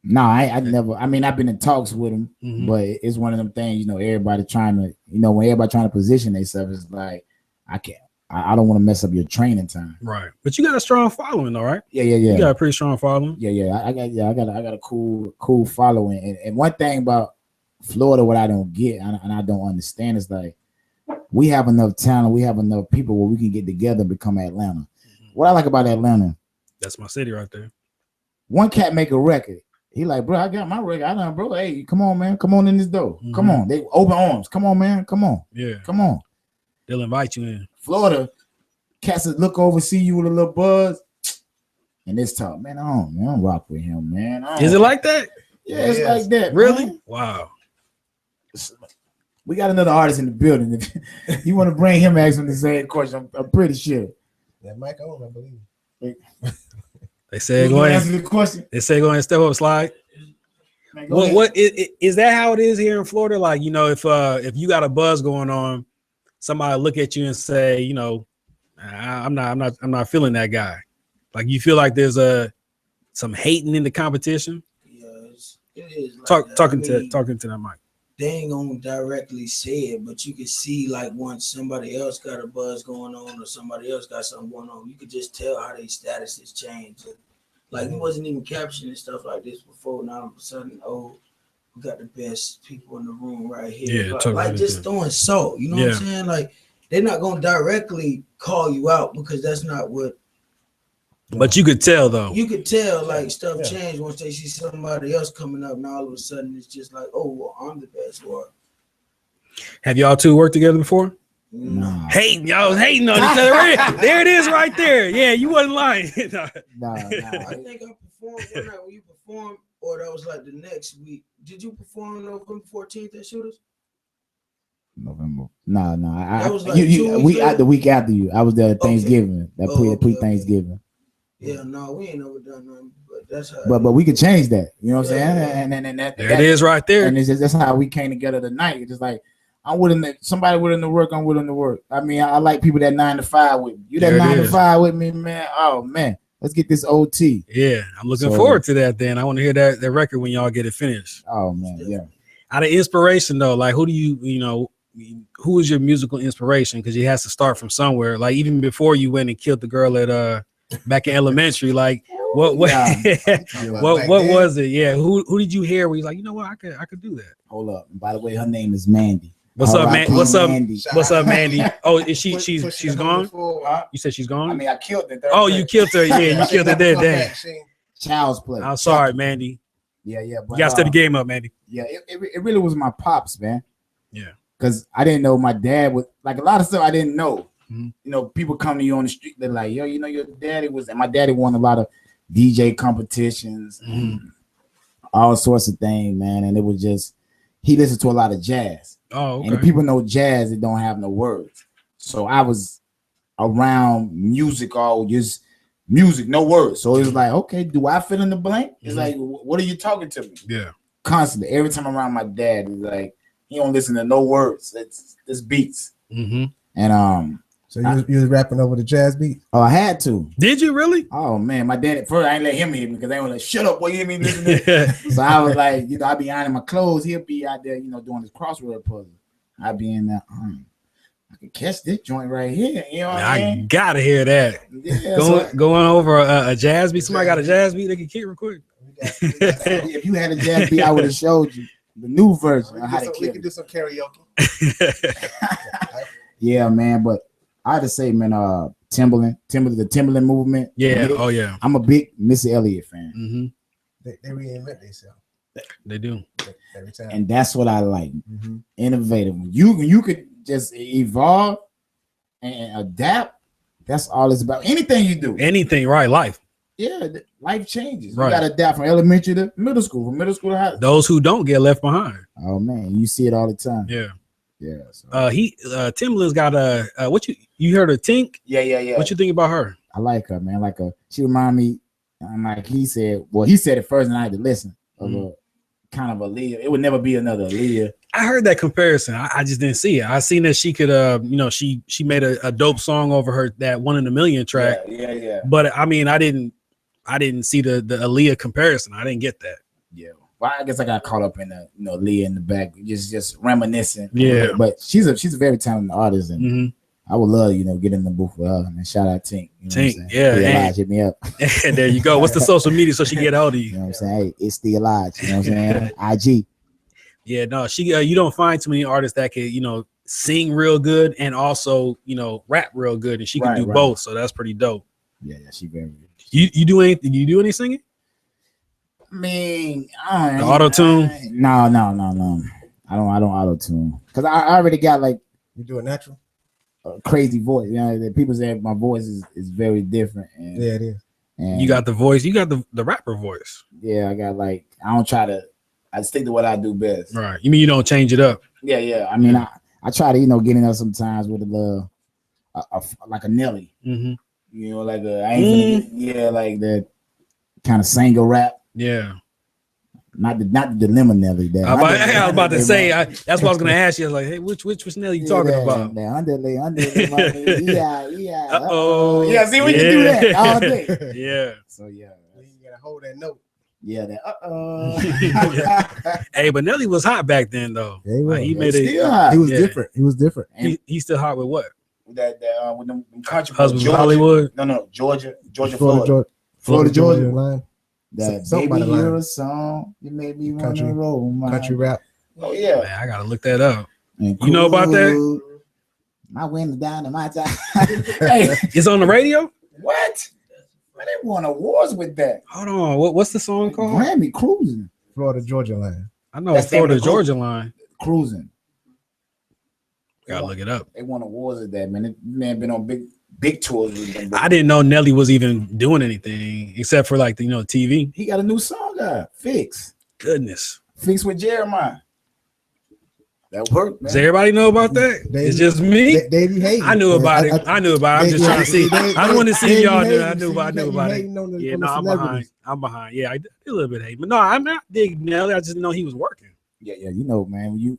No, I never. I mean, I've been in talks with them, Mm-hmm. but it's one of them things. Everybody trying to, when everybody trying to position themselves, it's like I don't want to mess up your training time. Right, but you got a strong following, all right? Yeah. You got a pretty strong following. Yeah. I got a cool following. And one thing about Florida, what I don't get and I don't understand is like we have enough talent, we have enough people where we can get together and become Atlanta. Mm-hmm. What I like about Atlanta, that's my city right there. One cat make a record. He like, bro, I got my record. I done, bro. Hey, come on, man. Come on in this door. Mm-hmm. Come on. They open arms. Come on, man. Come on. Yeah. Come on. They'll invite you in. Florida, cats that look over, see you with a little buzz, and this talk, man. I don't rock with him, man. Is it like that? Yeah, it's like that. Really? Man. Wow. We got another artist in the building. If you want to bring him, ask him the same question. I'm pretty sure. Yeah, Mike on, I believe. They said go ahead. Answer the question. They say go ahead and step up, slide. Man, what is that? How it is here in Florida? Like, if you got a buzz going on, somebody look at you and say, I'm not feeling that guy. Like you feel like there's some hating in the competition. Yes, it is. Like talking to that mic. They ain't gonna directly say it, but you can see like once somebody else got a buzz going on or somebody else got something going on, you could just tell how their status has changed. Like we wasn't even captioning stuff like this before. Now all of a sudden, we got the best people in the room right here. Yeah, like just throwing salt. You know what I'm saying? Like they're not gonna directly call you out because that's not what. But you could tell though. You could tell like stuff changed once they see somebody else coming up. Now all of a sudden it's just like, oh, well, I'm the best one. Have y'all two worked together before? No. Hating, y'all was hating on each other. There it is right there. Yeah, you wasn't lying. No. I think I performed one night when you performed, or that was like the next week. Did you perform on November 14th at Shooters? November. No. That was like the week after you. I was there at Thanksgiving. Pre-Thanksgiving. Yeah, no, we ain't never done nothing, but that's how. But we could change that. You know what I'm saying? And that it is right there. And that's how we came together tonight. It's just like I'm willing to somebody willing to work. I'm willing to work. I mean, I like people that 9 to 5 with me. You that 9 to 5 with me, man. Oh man, let's get this OT. Yeah, I'm looking forward to that. Then I want to hear that record when y'all get it finished. Oh man, yeah. Out of inspiration though, like who do who is your musical inspiration? Because it has to start from somewhere. Like even before you went and killed the girl at back in elementary, like what was it? Yeah, who did you hear where you like, I could do that? Hold up. By the way, her name is Mandy. What's up, man? What's up? Mandy. What's up, Mandy? Oh, is she's gone? You said she's gone? I mean, I killed her. Oh, you killed her. Yeah, you killed her there. Damn. Child's play. I'm sorry, Mandy. Yeah. But, you gotta step the game up, Mandy. Yeah, it really was my pops, man. Yeah. Because I didn't know my dad was like a lot of stuff I didn't know. Mhm. You know, people come to you on the street, they're like, yo, you know, your daddy was, and my daddy won a lot of DJ competitions, and all sorts of things, man. And it was just, he listened to a lot of jazz. Oh, okay. And if people know jazz, it don't have no words. So I was around music, all just music, no words. So it was like, okay, do I fill in the blank? It's like, what are you talking to me? Yeah. Constantly. Every time I'm around my dad, it's like, he don't listen to no words. It's beats. And So you was rapping over the jazz beat? oh, I had to. Did you really? Oh man, my dad at first I ain't let him hit me because they were like, shut up, boy, you hear me listen to this? So I was like, you know, I'd be ironing my clothes, he'll be out there, you know, doing his crossword puzzle. I'd be in there, I can catch this joint right here. You know what I mean? I gotta hear that. Yeah, going over a jazz beat. Somebody got a jazz beat they can kick real quick. if you had a jazz beat, I would have showed you the new version of how to We kill can it. do some karaoke. Yeah, man, but I had to say, man, Timberland, the Timberland movement. Yeah. Oh yeah. I'm a big Missy Elliott fan. Mm-hmm. They reinvent themselves They do. every time. And that's what I like. Innovative. You could just evolve and adapt. That's all it's about. Anything you do. Anything, right? Life. Yeah, life changes. Right. You gotta adapt from elementary to middle school, from middle school to high school. Those who don't get left behind. Oh man, you see it all the time. Yeah. Yeah. So. Timberland's got a what you heard of Tink? Yeah. What you think about her? I like her, man. She remind me. Like he said it first, and I had to listen of a kind of Aaliyah. It would never be another Aaliyah. I heard that comparison. I just didn't see it. I seen that she could, she made a dope song over her that 1 in a Million track. Yeah. But I mean, I didn't see the Aaliyah comparison. I didn't get that. Yeah. Well, I guess I got caught up in the Leah in the back, just reminiscing. Yeah. But she's a very talented artist, and I would love get in the booth with her. And shout out Tink. You know Tink, yeah. Theolodge, hit me up. And there you go. What's the social media so she get hold of you? You know what I'm saying? Hey, it's Theolodge. You know what I'm saying? IG. Yeah, no, she you don't find too many artists that can, sing real good and also, rap real good, and she can do both. So that's pretty dope. Yeah, she very good. You do anything? You do any singing? I mean, Auto tune? No. I don't auto tune because I already got You do it natural? a crazy voice. That people say my voice is very different. And, Yeah, it is. And You got the voice. You got the rapper voice. yeah, I got I don't try to. I stick to what I do best. Right. You mean you don't change it up? Yeah. I mean, I try to get in there sometimes with a little, like a Nelly. Mm-hmm. Like like that kind of singer rap. Yeah. Not the dilemma Nelly. I was about to say. That's what I was going to ask you. I was like, hey, which Nelly you talking about? The underlay. Yeah. Uh-oh. Yeah. See, we can do that all day. Yeah. So yeah. You gotta hold that note. Yeah. That. Hey, but Nelly was hot back then, though. Yeah, he was. He made Still it. hot. He was Yeah. different. He was different. He's still hot with what? That with them country Husbands of Georgia. Hollywood. No, Georgia, Florida. Florida, Georgia Georgia. line. That Something baby, by the line. you're a song. You made me want to Country- roll my Country rap. Oh yeah. Man, I gotta look that up. And You know about that? My window down to my time. Hey, It's on the radio. what? Man, they won awards with that. Hold on. What's the song called? Grammy cruising. Florida, Georgia line. I know That's it's Florida David Cook. Georgia line. Cruising. Gotta look it up. They won awards with that, man. That man been on big tours with them. I didn't know Nelly was even doing anything except for TV. He got a new song out. Fix Goodness. with Jeremiah. That worked, man. Does everybody know about that? It's just me. They be hating. I knew about it. I knew about it. I'm just trying to see. I don't want to see if y'all knew. I knew about it. Yeah, no, I'm behind. Yeah, I did a little bit hate. But no, I'm not dig Nelly. I just didn't know he was working. Yeah, man. When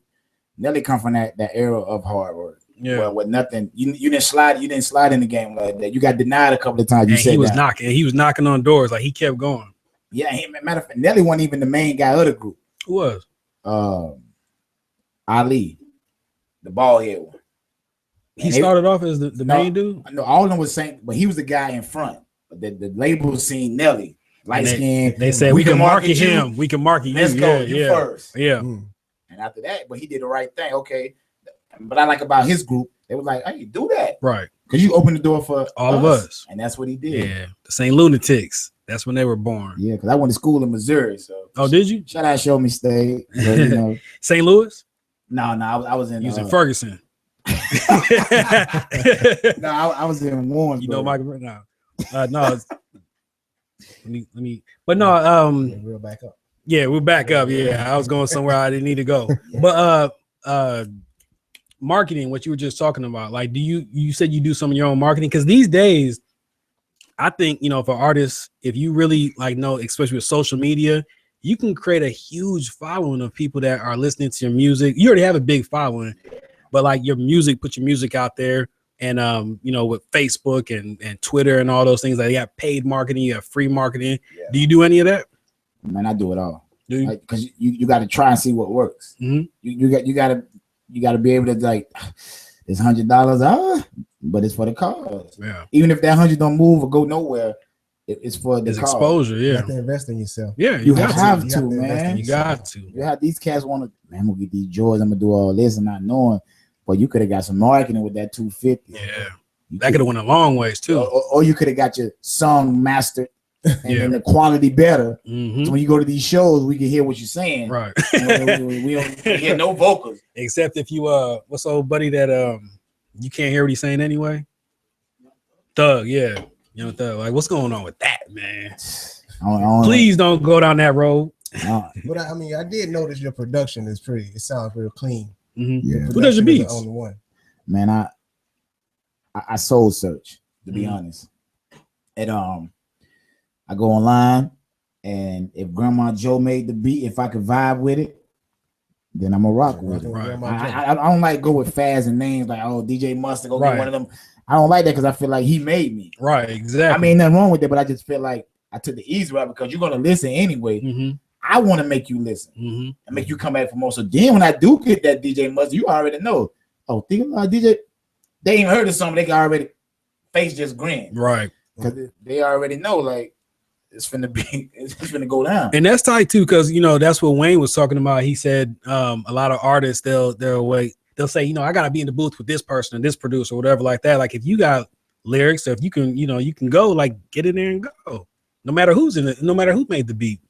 Nelly come from that era of hard work. Yeah. Well, with nothing, you didn't slide in the game like that. You got denied a couple of times. He was knocking. He was knocking on doors. Like he kept going. Yeah, matter of fact, Nelly wasn't even the main guy of the group. Who was? Ali, the bald head one. He started off as the main dude. No, all of them was saying, but he was the guy in front. But the label seen Nelly, light skin. They said we can market him. We can market you. Let's go, you first. Yeah. And after that, but he did the right thing. Okay. But I like about his group, they was like, hey, do that. Right. Because you opened the door for all of us. And that's what he did. Yeah. The St. Lunatics. That's when they were born. Yeah, because I went to school in Missouri. So did you? Shout out Show Me State. St. Louis? No, I was in. You was in Ferguson. No, I was in Warren. You know, Michael. No, no. Let me. But no. We're back up. Yeah, we're back up. Yeah, I was going somewhere I didn't need to go. But marketing, what you were just talking about, like, you said you do some of your own marketing? Because these days, I think, you know, for artists, if you really like know, especially with social media, you can create a huge following of people that are listening to your music. You already have a big following, but like your music, put your music out there. And you know, with Facebook and Twitter and all those things, like you have paid marketing, you have free marketing. Yeah. Do you do any of that? Man, I do it all. Do you? Because you got to try and see what works. Mm-hmm. You got to be able to, like, it's $100, but it's for the cause. Yeah. Even if that 100 don't move or go nowhere, it's for the cause. Exposure. Yeah. You have to invest in yourself. Yeah, you have to, man. You got to. You have these cats want to, man, I'm gonna get these joys. I'm gonna do all this and not knowing. But you could have got some marketing with that 250. Yeah, that could have went a long ways too. Or you could have got your song mastered and then the quality better. Mm-hmm. So when you go to these shows, we can hear what you're saying. Right. we don't hear no vocals. Except if you what's the old buddy that you can't hear what he's saying anyway? Thug, yeah. You know, Thug. Like, what's going on with that, man? Please don't go down that road. But I mean, I did notice your production is pretty. It sounds real clean. Mm-hmm. Yeah. Who does your beats? Only one. Man, I soul search, to be honest. And I go online, and if Grandma Joe made the beat, if I could vibe with it, then I'm a rock with it. Right. I don't like go with fads and names like, oh, DJ Mustard, go get one of them. I don't like that because I feel like he made me. Right, exactly. I mean, nothing wrong with it, but I just feel like I took the easy route because you're gonna listen anyway. Mm-hmm. I want to make you listen and make you come back for more. So then when I do get that DJ Mustard, you already know. Oh, DJ, they ain't heard of something. They can already face just grin. Right. Because they already know, like, it's finna go down. And that's tight too, because, you know, that's what Wayne was talking about. He said a lot of artists, they'll say, you know, I got to be in the booth with this person and this producer or whatever like that. Like, if you got lyrics, if you can, you know, you can go, like, get in there and go. No matter who's in it, no matter who made the beat.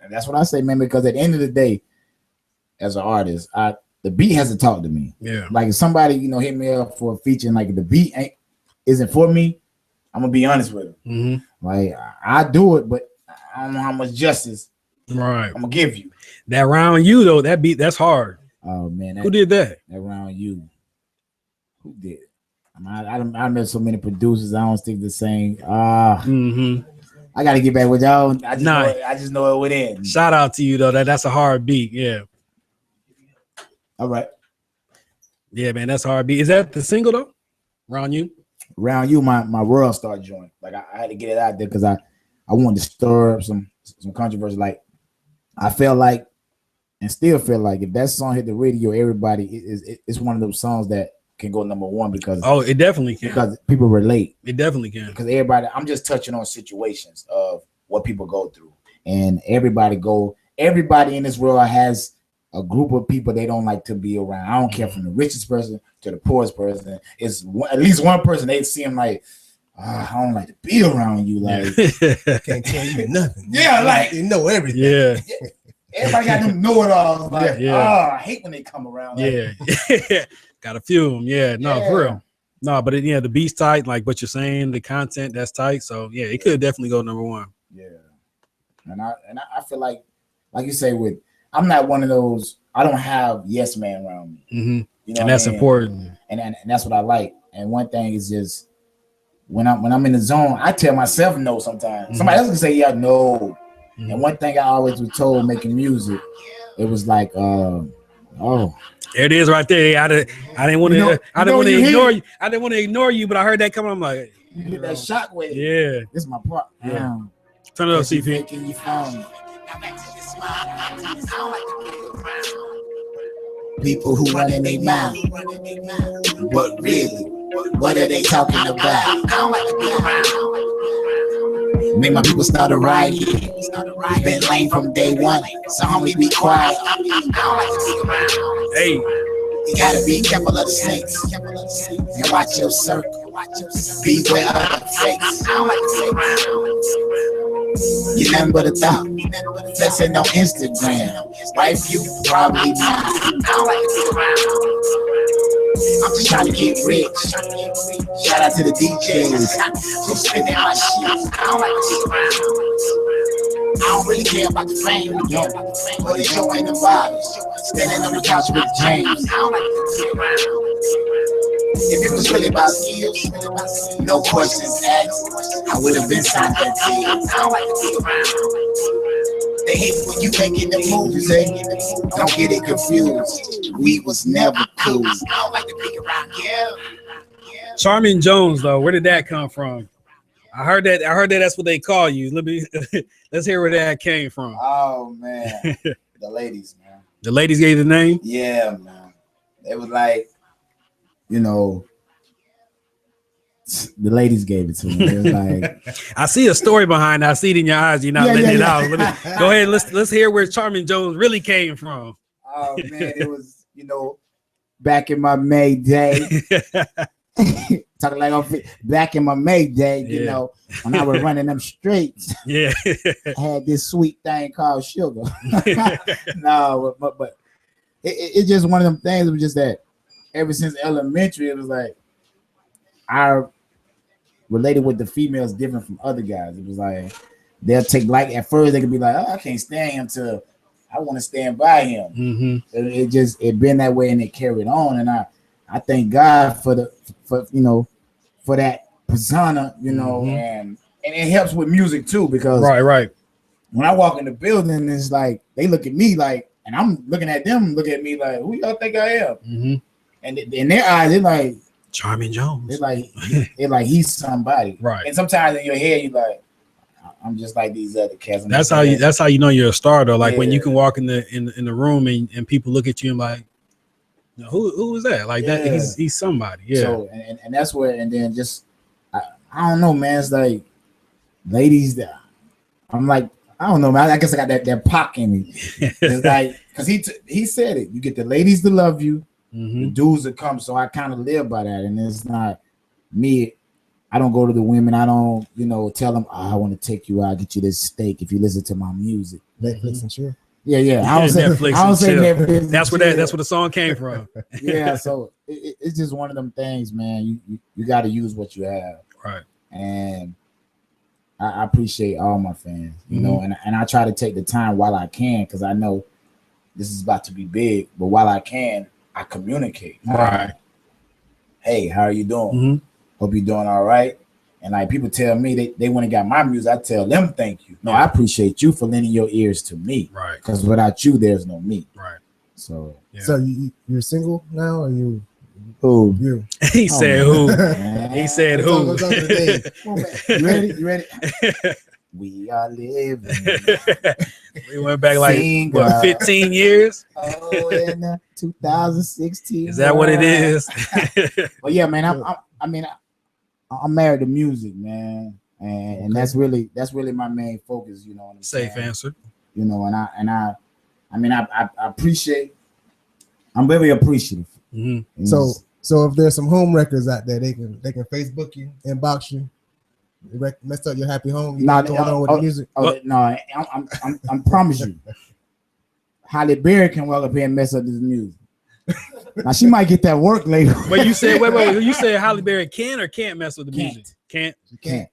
And that's what I say, man, because at the end of the day, as an artist, the beat has to talk to me. Yeah. Like, if somebody, you know, hit me up for a feature and, like, the beat isn't for me, I'm gonna be honest with them. Mm-hmm. Like, I do it, but I don't know how much justice I'm gonna give you. That Round You, though, that beat, that's hard. Oh man, who did that? That Round You. Who did? I met so many producers. I don't think the same. I gotta get back with y'all. I just know it went in. Shout out to you though. That's a hard beat. Yeah. All right. Yeah, man, that's a hard beat. Is that the single though? Round You? Round You, my world star joint. Like, I had to get it out there because I wanted to stir up some controversy. Like, I felt like, and still feel like, if that song hit the radio, everybody it's one of those songs that can go number one because it definitely can, because people relate. It definitely can, because I'm just touching on situations of what people go through, and everybody in this world has a group of people they don't like to be around. I don't care, from the richest person to the poorest person. It's at least one person they see him like, I don't like to be around you. Like, can't tell you nothing. Yeah, like, you know everything. Yeah. Everybody got them know-it-alls. Like, I hate when they come around. Like, yeah. Got a few of them. Yeah, no, for real. No, but the beat's tight. Like what you're saying, the content that's tight. So yeah, it could definitely go number one. Yeah, and I feel like you say, I'm not one of those. I don't have yes man around me. Mm-hmm. You know, and that's important. And that's what I like. And one thing is just when I'm in the zone, I tell myself no sometimes. Mm-hmm. Somebody else can say yeah, no. Mm-hmm. And one thing I always was told making music, it was like, there it is right there. I didn't want to ignore you. I didn't want to ignore you, but I heard that coming. I'm like, you get that shockwave. Yeah, this is my part. Yeah. Turn it up, CP. People who run in their mouth, but really, what are they talking about? I don't like to be around. Make my people start a riot. We've been lame from day one, so homie, be quiet. I don't like to be around. Hey, you gotta be careful of the snakes and watch your circle. Beware of the fakes. I don't like to be around. You nothing but a thought. Flexing on Instagram. Wife, you probably not. I don't like to be around. I'm just trying to get rich. Shout out to the DJs. Who's spending my shit. I don't like to be around. I don't really care about the fame, but the show ain't the vibe. Standing on the couch with James. I don't like to be around. If it was really about skills, no questions asked, I would have been signed that team. I don't like to be around. They hate when you making the moves, eh? Don't get it confused. We was never cool. I don't like to be around, yeah. Charmin Jones, though, where did that come from? I heard that that's what they call you. Let's hear where that came from. Oh man, the ladies, man. The ladies gave the name? Yeah, man. It was like, you know, the ladies gave it to me. It was like, I see a story behind it. I see it in your eyes. You're not letting it out. Go ahead. Let's hear where Charmin Jones really came from. Oh man, it was, you know, back in my May day. Talking like I'm back in my May day, you know, when I was running them streets. Yeah. I had this sweet thing called sugar. No, but it's just one of them things. It was just that ever since elementary, it was like I related with the females different from other guys. It was like they'll take, like, at first they could be like, oh, I can't stand him till I want to stand by him. Mm-hmm. It been that way and it carried on. And I thank God for that persona, you know, mm-hmm. and it helps with music too, because right. When I walk in the building, it's like they look at me like, and I'm looking at them, look at me like, who y'all think I am? Mm-hmm. And in their eyes, they're like Charmin Jones. They're like he's somebody, right? And sometimes in your head, you're like, I'm just like these other cats. That's how you know you're a star, though. Like when you can walk in the room and people look at you and like, who is that? Like that he's somebody. Yeah. So and that's where, and then just I don't know, man. It's like ladies that I'm like, I don't know, man. I guess I got that pop in me. It's like, because he said it. You get the ladies to love you, mm-hmm. the dudes that come. So I kind of live by that, and it's not me. I don't go to the women. I don't, tell them, I want to take you out, get you this steak if you listen to my music. Netflix and chill. Yeah. I don't say Netflix. That's where the song came from. Yeah, so it's just one of them things, man. You got to use what you have, right? And I appreciate all my fans, you mm-hmm. know, and I try to take the time while I can, because I know this is about to be big. But while I can, I communicate. Right. Hey, how are you doing? Mm-hmm. Hope you're doing all right. And like people tell me they went and got my music, I tell them thank you. No, I appreciate you for lending your ears to me. Right. Because without you, there's no me. Right. So So you're single now, or you? Who? You. He said who? He said who? You ready? We are living. We went back like 15 years. Oh, in 2016. Is that what it is? Well, yeah, man. I'm married to music, man, and that's really my main focus. You know what I'm saying? Safe answer. You know, and I appreciate. I'm very appreciative. Mm-hmm. So if there's some home records out there, they can Facebook you, inbox you. Mess up your happy home. Going on with the music. I'm promise you. Halle Berry can walk up here and mess up this music. Now she might get that work later. Wait, you said you said Halle Berry can or can't mess with the music? Can't.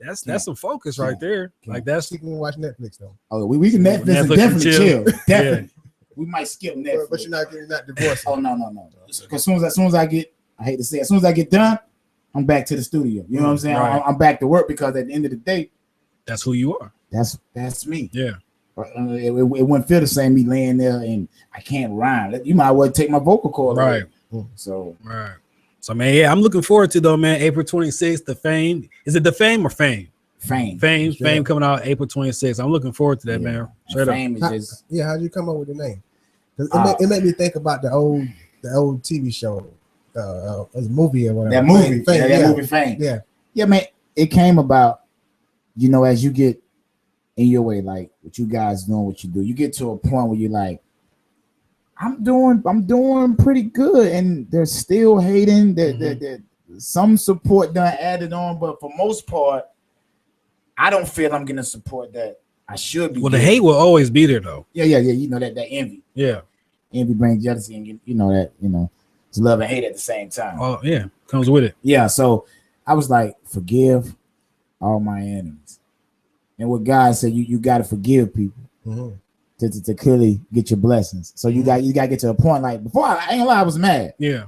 That's some focus right there. Like that's. You can watch Netflix though. Oh, we can Netflix and definitely chill. Definitely. Yeah. We might skip Netflix. But you're not divorced. Oh no. Because as soon as I get, I hate to say it, as soon as I get done, I'm back to the studio. You know what I'm saying? Right. I'm back to work, because at the end of the day, that's who you are. That's me. Yeah. It wouldn't feel the same me laying there and I can't rhyme. You might well take my vocal cord away. So right. So man, yeah, I'm looking forward to though, man. April 26th, the F.A.M.E. Is it the F.A.M.E. or F.A.M.E.? F.A.M.E coming out April 26th. I'm looking forward to that, man. F.A.M.E is just how'd you come up with the name? It made me think about the old TV show. It was a movie or whatever. That movie, movie F.A.M.E. Yeah, man. It came about, as you get in your way, like what you guys doing, what you do, you get to a point where you're like, I'm doing pretty good, and they're still hating. That some support done added on, but for most part, I don't feel I'm getting support that I should be. Well, the hate will always be there, though. Yeah. You know that envy. Yeah. Envy brings jealousy, and you know that it's love and hate at the same time. Oh yeah, comes with it. Yeah. So I was like, forgive all my enemies, and what God said, you got to forgive people to clearly get your blessings. So you got to get to a point like before. I ain't gonna lie, I was mad. Yeah.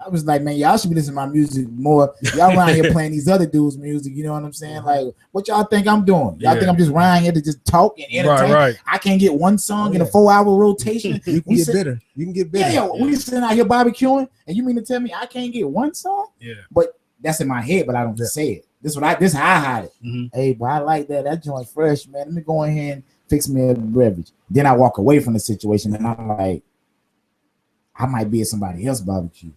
I was like, man, y'all should be listening to my music more. Y'all around here playing these other dudes' music. You know what I'm saying? Like, what y'all think I'm doing? Y'all think I'm just around here to just talk and entertain? Right. I can't get one song in a 4-hour rotation. You can get bitter. You can get bitter. Yeah, we sitting out here barbecuing, and you mean to tell me I can't get one song? Yeah. But that's in my head, but I don't say it. This is how I hide it. Hey, boy, I like that. That joint fresh, man. Let me go in here and fix me a beverage. Then I walk away from the situation, and I'm like, I might be at somebody else's barbecue.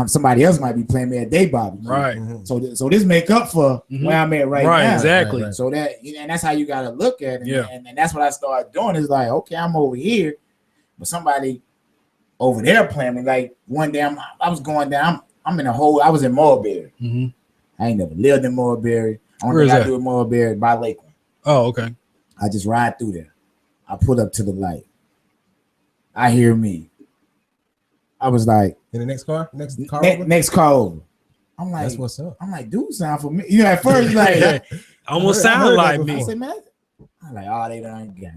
Somebody else might be playing me at their barbecue. Right. So this make up for where I'm at right now. Right, exactly. So that and that's how you gotta look at it. Yeah. And that's what I started doing. Is like, okay, I'm over here, but somebody over there playing me. Like one day I was going down. I'm in a hole. I was in Mulberry. I ain't never lived in Mulberry. Where is I that? do in Mulberry by Lakeland. Oh, okay. I just ride through there. I pull up to the light. I hear me. I was like, in the next car, next car over. I'm like, that's what's up. I'm like, dude, sound for me. You know, at first, like, almost sound like me. I said, man, I'm like, oh, they done got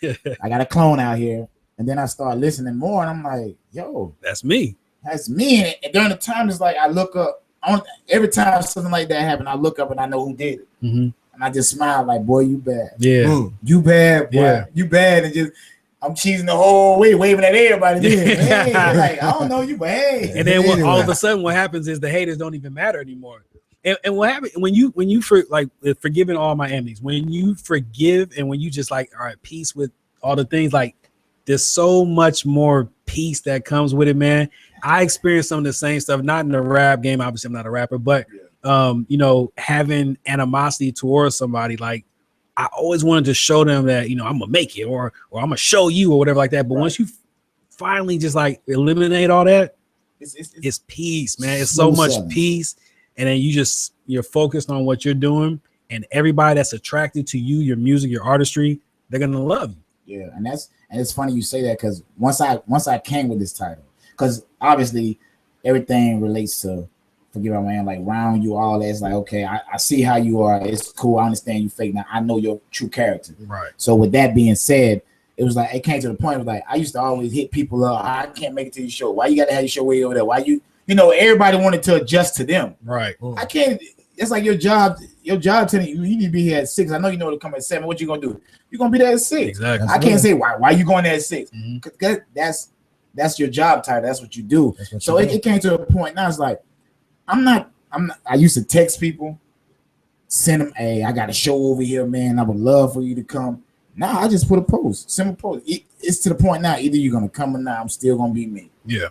me. I got a clone out here, and then I start listening more, and I'm like, yo, that's me. That's me. And during the time, it's like I look up. Every time something like that happened, I look up and I know who did it, and I just smile like, boy, you bad. Yeah, you bad, boy. Yeah. You bad, and just. I'm cheesing the whole way, waving at everybody. Hey, like, I don't know you, but hey. And then all of a sudden, what happens is the haters don't even matter anymore. And what happens when you forgiving all my enemies, when you forgive and when you just like, all right, peace with all the things, like there's so much more peace that comes with it, man. I experienced some of the same stuff, not in the rap game. Obviously, I'm not a rapper, but having animosity towards somebody, like. I always wanted to show them that, I'm gonna make it or I'm gonna show you or whatever like that. But once you finally just like eliminate all that, it's peace, man. It's so much peace. And then you're focused on what you're doing, and everybody that's attracted to you, your music, your artistry, they're gonna love you. Yeah, and it's funny you say that because once I came with this title, because obviously everything relates to forgive my man, like round you all that. It's like, okay, I see how you are. It's cool. I understand you fake. Now I know your true character. Right. So with that being said, it was like it came to the point of like I used to always hit people up. I can't make it to your show. Why you got to have your show way over there? Why everybody wanted to adjust to them. Right. I can't. It's like your job telling you need to be here at 6. I know you know to come at 7. What you gonna do? You're gonna be there at 6. Exactly. I can't say why you going there at 6. That's your job title. That's what you do. So it came to a point now. It's like I used to text people, send them, hey, I got a show over here, man. I would love for you to come. Now I just put a post, simple post. It's to the point now, either you're gonna come or not, I'm still gonna be me. Yeah.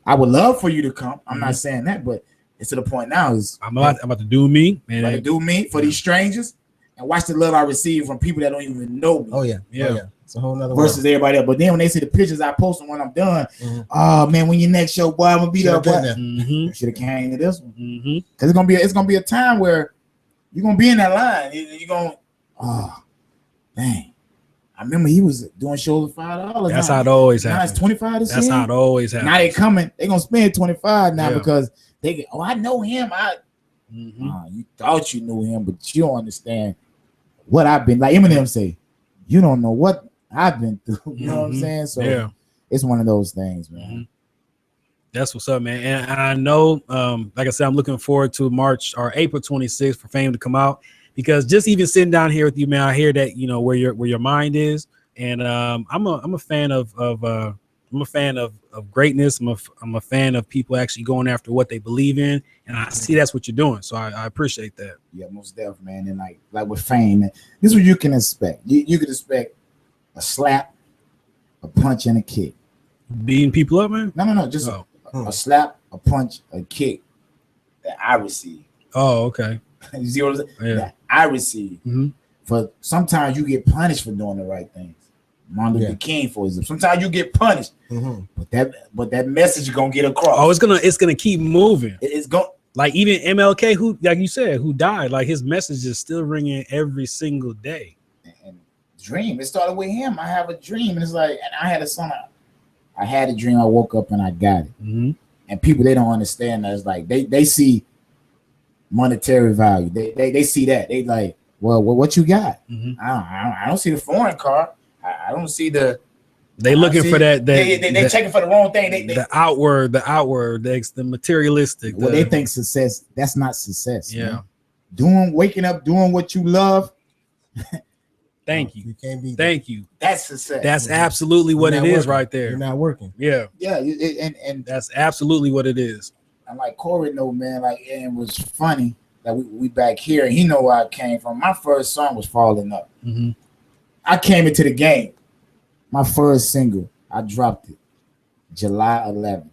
I would love for you to come. I'm not saying that, but it's to the point now is I'm about to do me, man. I'm about to do me for these strangers and watch the love I receive from people that don't even know me. Oh yeah. It's a whole nother versus world. Everybody else. But then when they see the pictures I post when I'm done, oh man, when your next show, boy, I'm gonna be there. Should have came to this one because it's gonna be a time where you're gonna be in that line. You're gonna, oh dang, I remember he was doing shows for $5. That's how it always happens. Now it's $25. That's how it always happens. Now they coming, they gonna spend $25 now because they get. Oh, I know him. You thought you knew him, but you don't understand what I've been like. Eminem say, you don't know what I've been through. You know what I'm saying? So it's one of those things, man. That's what's up, man. And I know, like I said, I'm looking forward to March or April 26th for F.A.M.E to come out, because just even sitting down here with you, man, I hear that where your mind is, and I'm a fan of greatness. I'm a fan of people actually going after what they believe in, and I see that's what you're doing. So I appreciate that. Yeah, most definitely, man. And like with F.A.M.E, this is what you can expect. You can expect a slap, a punch, and a kick. Beating people up, man? No, just a slap, a punch, a kick that I receive. Oh, okay. You see what I'm saying? Yeah. That I receive. For sometimes you get punished for doing the right things. Martin Luther King, for example. Sometimes you get punished, but that message is gonna get across. Oh, it's gonna keep moving. It's going like even MLK, who, like you said, who died, like his message is still ringing every single day. And dream. It started with him. I have a dream, and it's like, and I had a son. I had a dream. I woke up and I got it. Mm-hmm. And people, they don't understand that. It's like they see monetary value. They see that. They like, well, what you got? Mm-hmm. I don't see the foreign car. I don't see the. They looking for that. They checking for the wrong thing. The outward, the materialistic. Well, they think success. That's not success. Yeah. Man. Waking up, doing what you love. Thank you. You can't be. Thank you. That's success. That's absolutely what it is right there. You're not working. Yeah. Yeah. And that's absolutely what it is. And like Corey know, man, like, and it was funny that we back here, and he know where I came from. My first song was Falling Up. Mm-hmm. I came into the game. My first single, I dropped it July 11,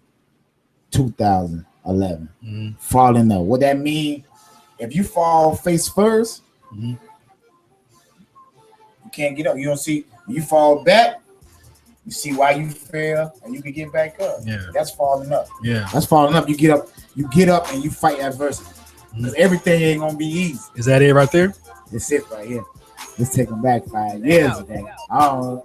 2011. Mm-hmm. Falling Up. What that mean? If you fall face first, mm-hmm. you can't get up. You don't see. You fall back. You see why you fell, and you can get back up. Yeah, that's falling up. Yeah, that's falling up. You get up. You get up, and you fight adversity. Because everything ain't gonna be easy. Is that it right there? That's it right here. Let's take them back 5 years ago. Oh,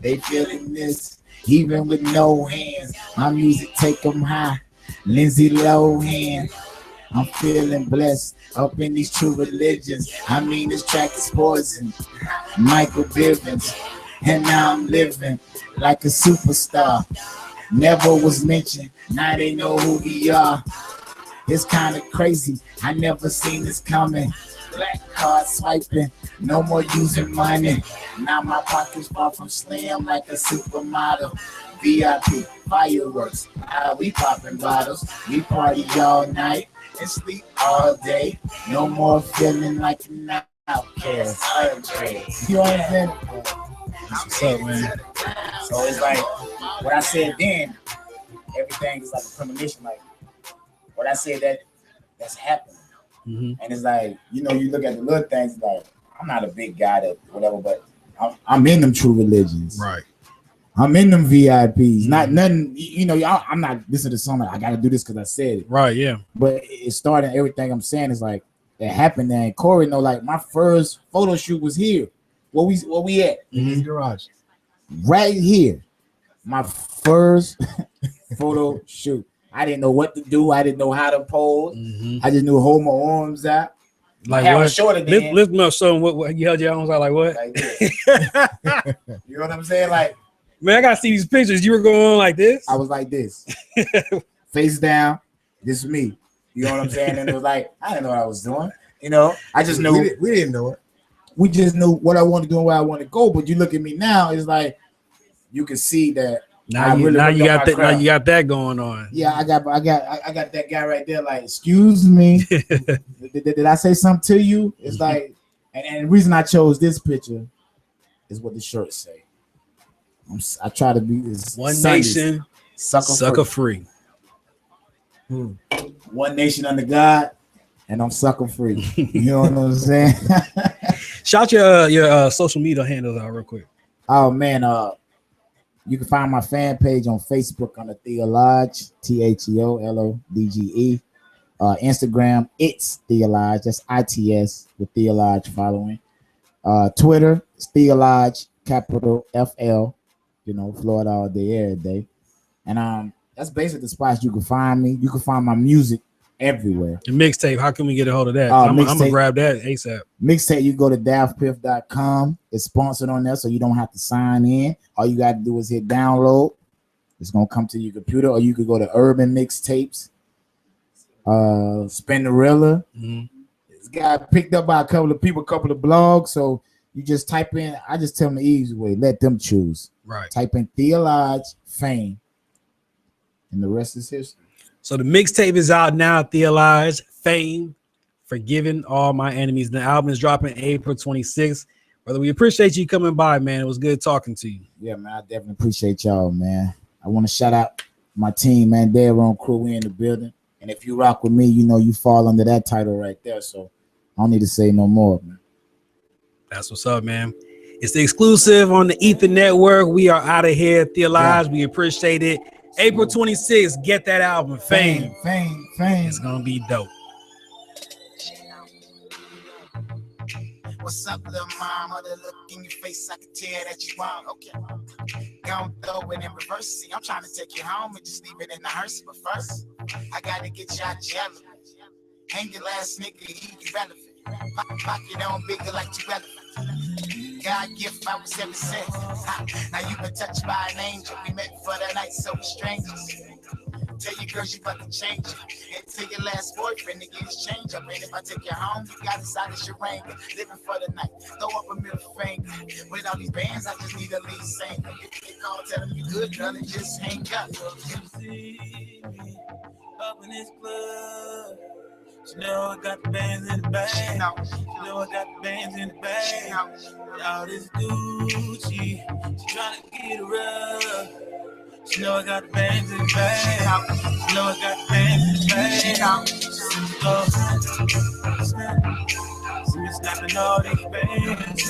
they feeling this, even with no hands. My music take them high. Lindsay Lohan. I'm feeling blessed up in these true religions. I mean, this track is poison. Michael Bivins. And now I'm living like a superstar. Never was mentioned. Now they know who we are. It's kind of crazy. I never seen this coming. Black card swiping. No more using money. Now my pockets far from slim like a supermodel. VIP, fireworks. We popping bottles. We party all night and sleep all day. No more feeling like an outcast. You know what I'm saying? That's what's up, man. So it's like what I said then, everything is like a premonition. Like what I said that's happening. Mm-hmm. And it's like, you know, you look at the little things, like I'm not a big guy that whatever, but I'm in them true religions. Right. I'm in them VIPs. Not nothing, you know, I'm not listening to something like I gotta do this because I said it. Right, yeah. But it started, everything I'm saying is like it happened there. And Corey know, like my first photo shoot was here. Where we at? In his garage. Right here. My first photo shoot. I didn't know what to do. I didn't know how to pose. Mm-hmm. I just knew to hold my arms out. Like I what? Shorter than Lift me up, son. What you held your arms out like what? Like this. You know what I'm saying? Like, man, I gotta see these pictures. You were going on like this? I was like this. Face down. This is me. You know what I'm saying? And it was like, I didn't know what I was doing. You know, I just knew. We didn't know it. We just knew what I want to do and where I want to go. But you look at me now, it's like you can see that. Now you got that. Now you got that going on. Yeah, I got that guy right there. Like, excuse me, did I say something to you? It's like, and the reason I chose this picture is what the shirts say. I try to be this one Sundays, nation, sucker free. One nation under God, and I'm sucker free. You know what I'm saying? Shout your social media handles out real quick. Oh man, you can find my fan page on Facebook under Theolodge, Theolodge. Instagram, it's Theolodge. That's ITS with Theolodge following. Twitter, it's Theolodge, capital FL. You know, Florida all day, every day. And that's basically the spots you can find me. You can find my music everywhere. The mixtape, how can we get a hold of that? I'm gonna grab that ASAP. Mixtape, you go to daftpiff.com. It's sponsored on there, so you don't have to sign in. All you got to do is hit download. It's gonna come to your computer, or you could go to Urban Mixtapes. Spinderella. Mm-hmm. It's got picked up by a couple of people, a couple of blogs. So you just type in. I just tell them the easy way. Let them choose. Right. Type in Theolodge Fame, and the rest is history. So the mixtape is out now. Theolodge Fame, Forgiving All My Enemies. The album is dropping April 26th. Brother, we appreciate you coming by, man. It was good talking to you. Yeah, man. I definitely appreciate y'all, man. I want to shout out my team, man. They're on crew. We in the building. And if you rock with me, you know you fall under that title right there. So I don't need to say no more, man. That's what's up, man. It's the Xclusive on the Ethernetwork. We are out of here. Theolodge, we appreciate it. April 26th, get that album, Fame. Fame. It's gonna be dope. What's up, little mama? The look in your face, I can tell that you want. Okay, gon' throw it in reverse. See, I'm trying to take you home and just leave it in the hearse. But first, I gotta get y'all jealous. Hang your last nigga, he irrelevant. Pocket on bigger like two elephants. God gift, I was ever since. Now you been touched by an angel. We met for the night, so we strangers. Tell your girls you fucking change it. And tell your last boyfriend to get his change up. And if I take you home, you got inside of Sharanga. Living for the night. Throw up a middle finger. With all these bands, I just need a lead singer. If you call, tell them you good, girl, and just hang up. You see me up in this club. She know I got the bands in the bag. She know I got the bands in the bag. All this Gucci, she tryna get a rub. She know I got the bands in the bag. She know I got the bands in the bag. See me snapping all these bands.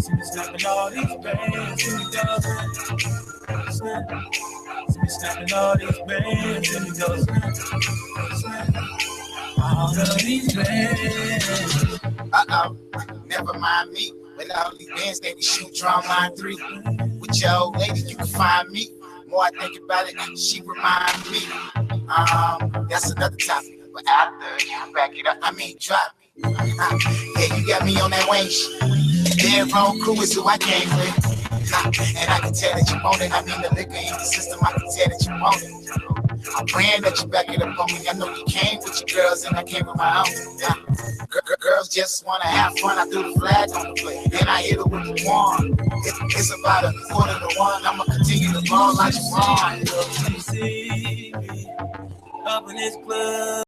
See me snapping all these bands. See me snapping all these bands. See me all of these bands. Never mind me. With all these bands, they be shoot draw line 3. With your old lady, you can find me. More I think about it, she remind me. That's another topic. But after you back it up, drop me. Yeah, you got me on that Wayne shit. Their own crew is who I came with. And I can tell that you want it. The liquor in the system, I can tell that you want it. I'm praying that you back it up on me. I know you came with your girls and I came with my own. Girls just wanna have fun. I threw the flag on the plate. Then I hit her with the wand. It's about 1:45. I'ma continue to ball like you want. You see me up in this club.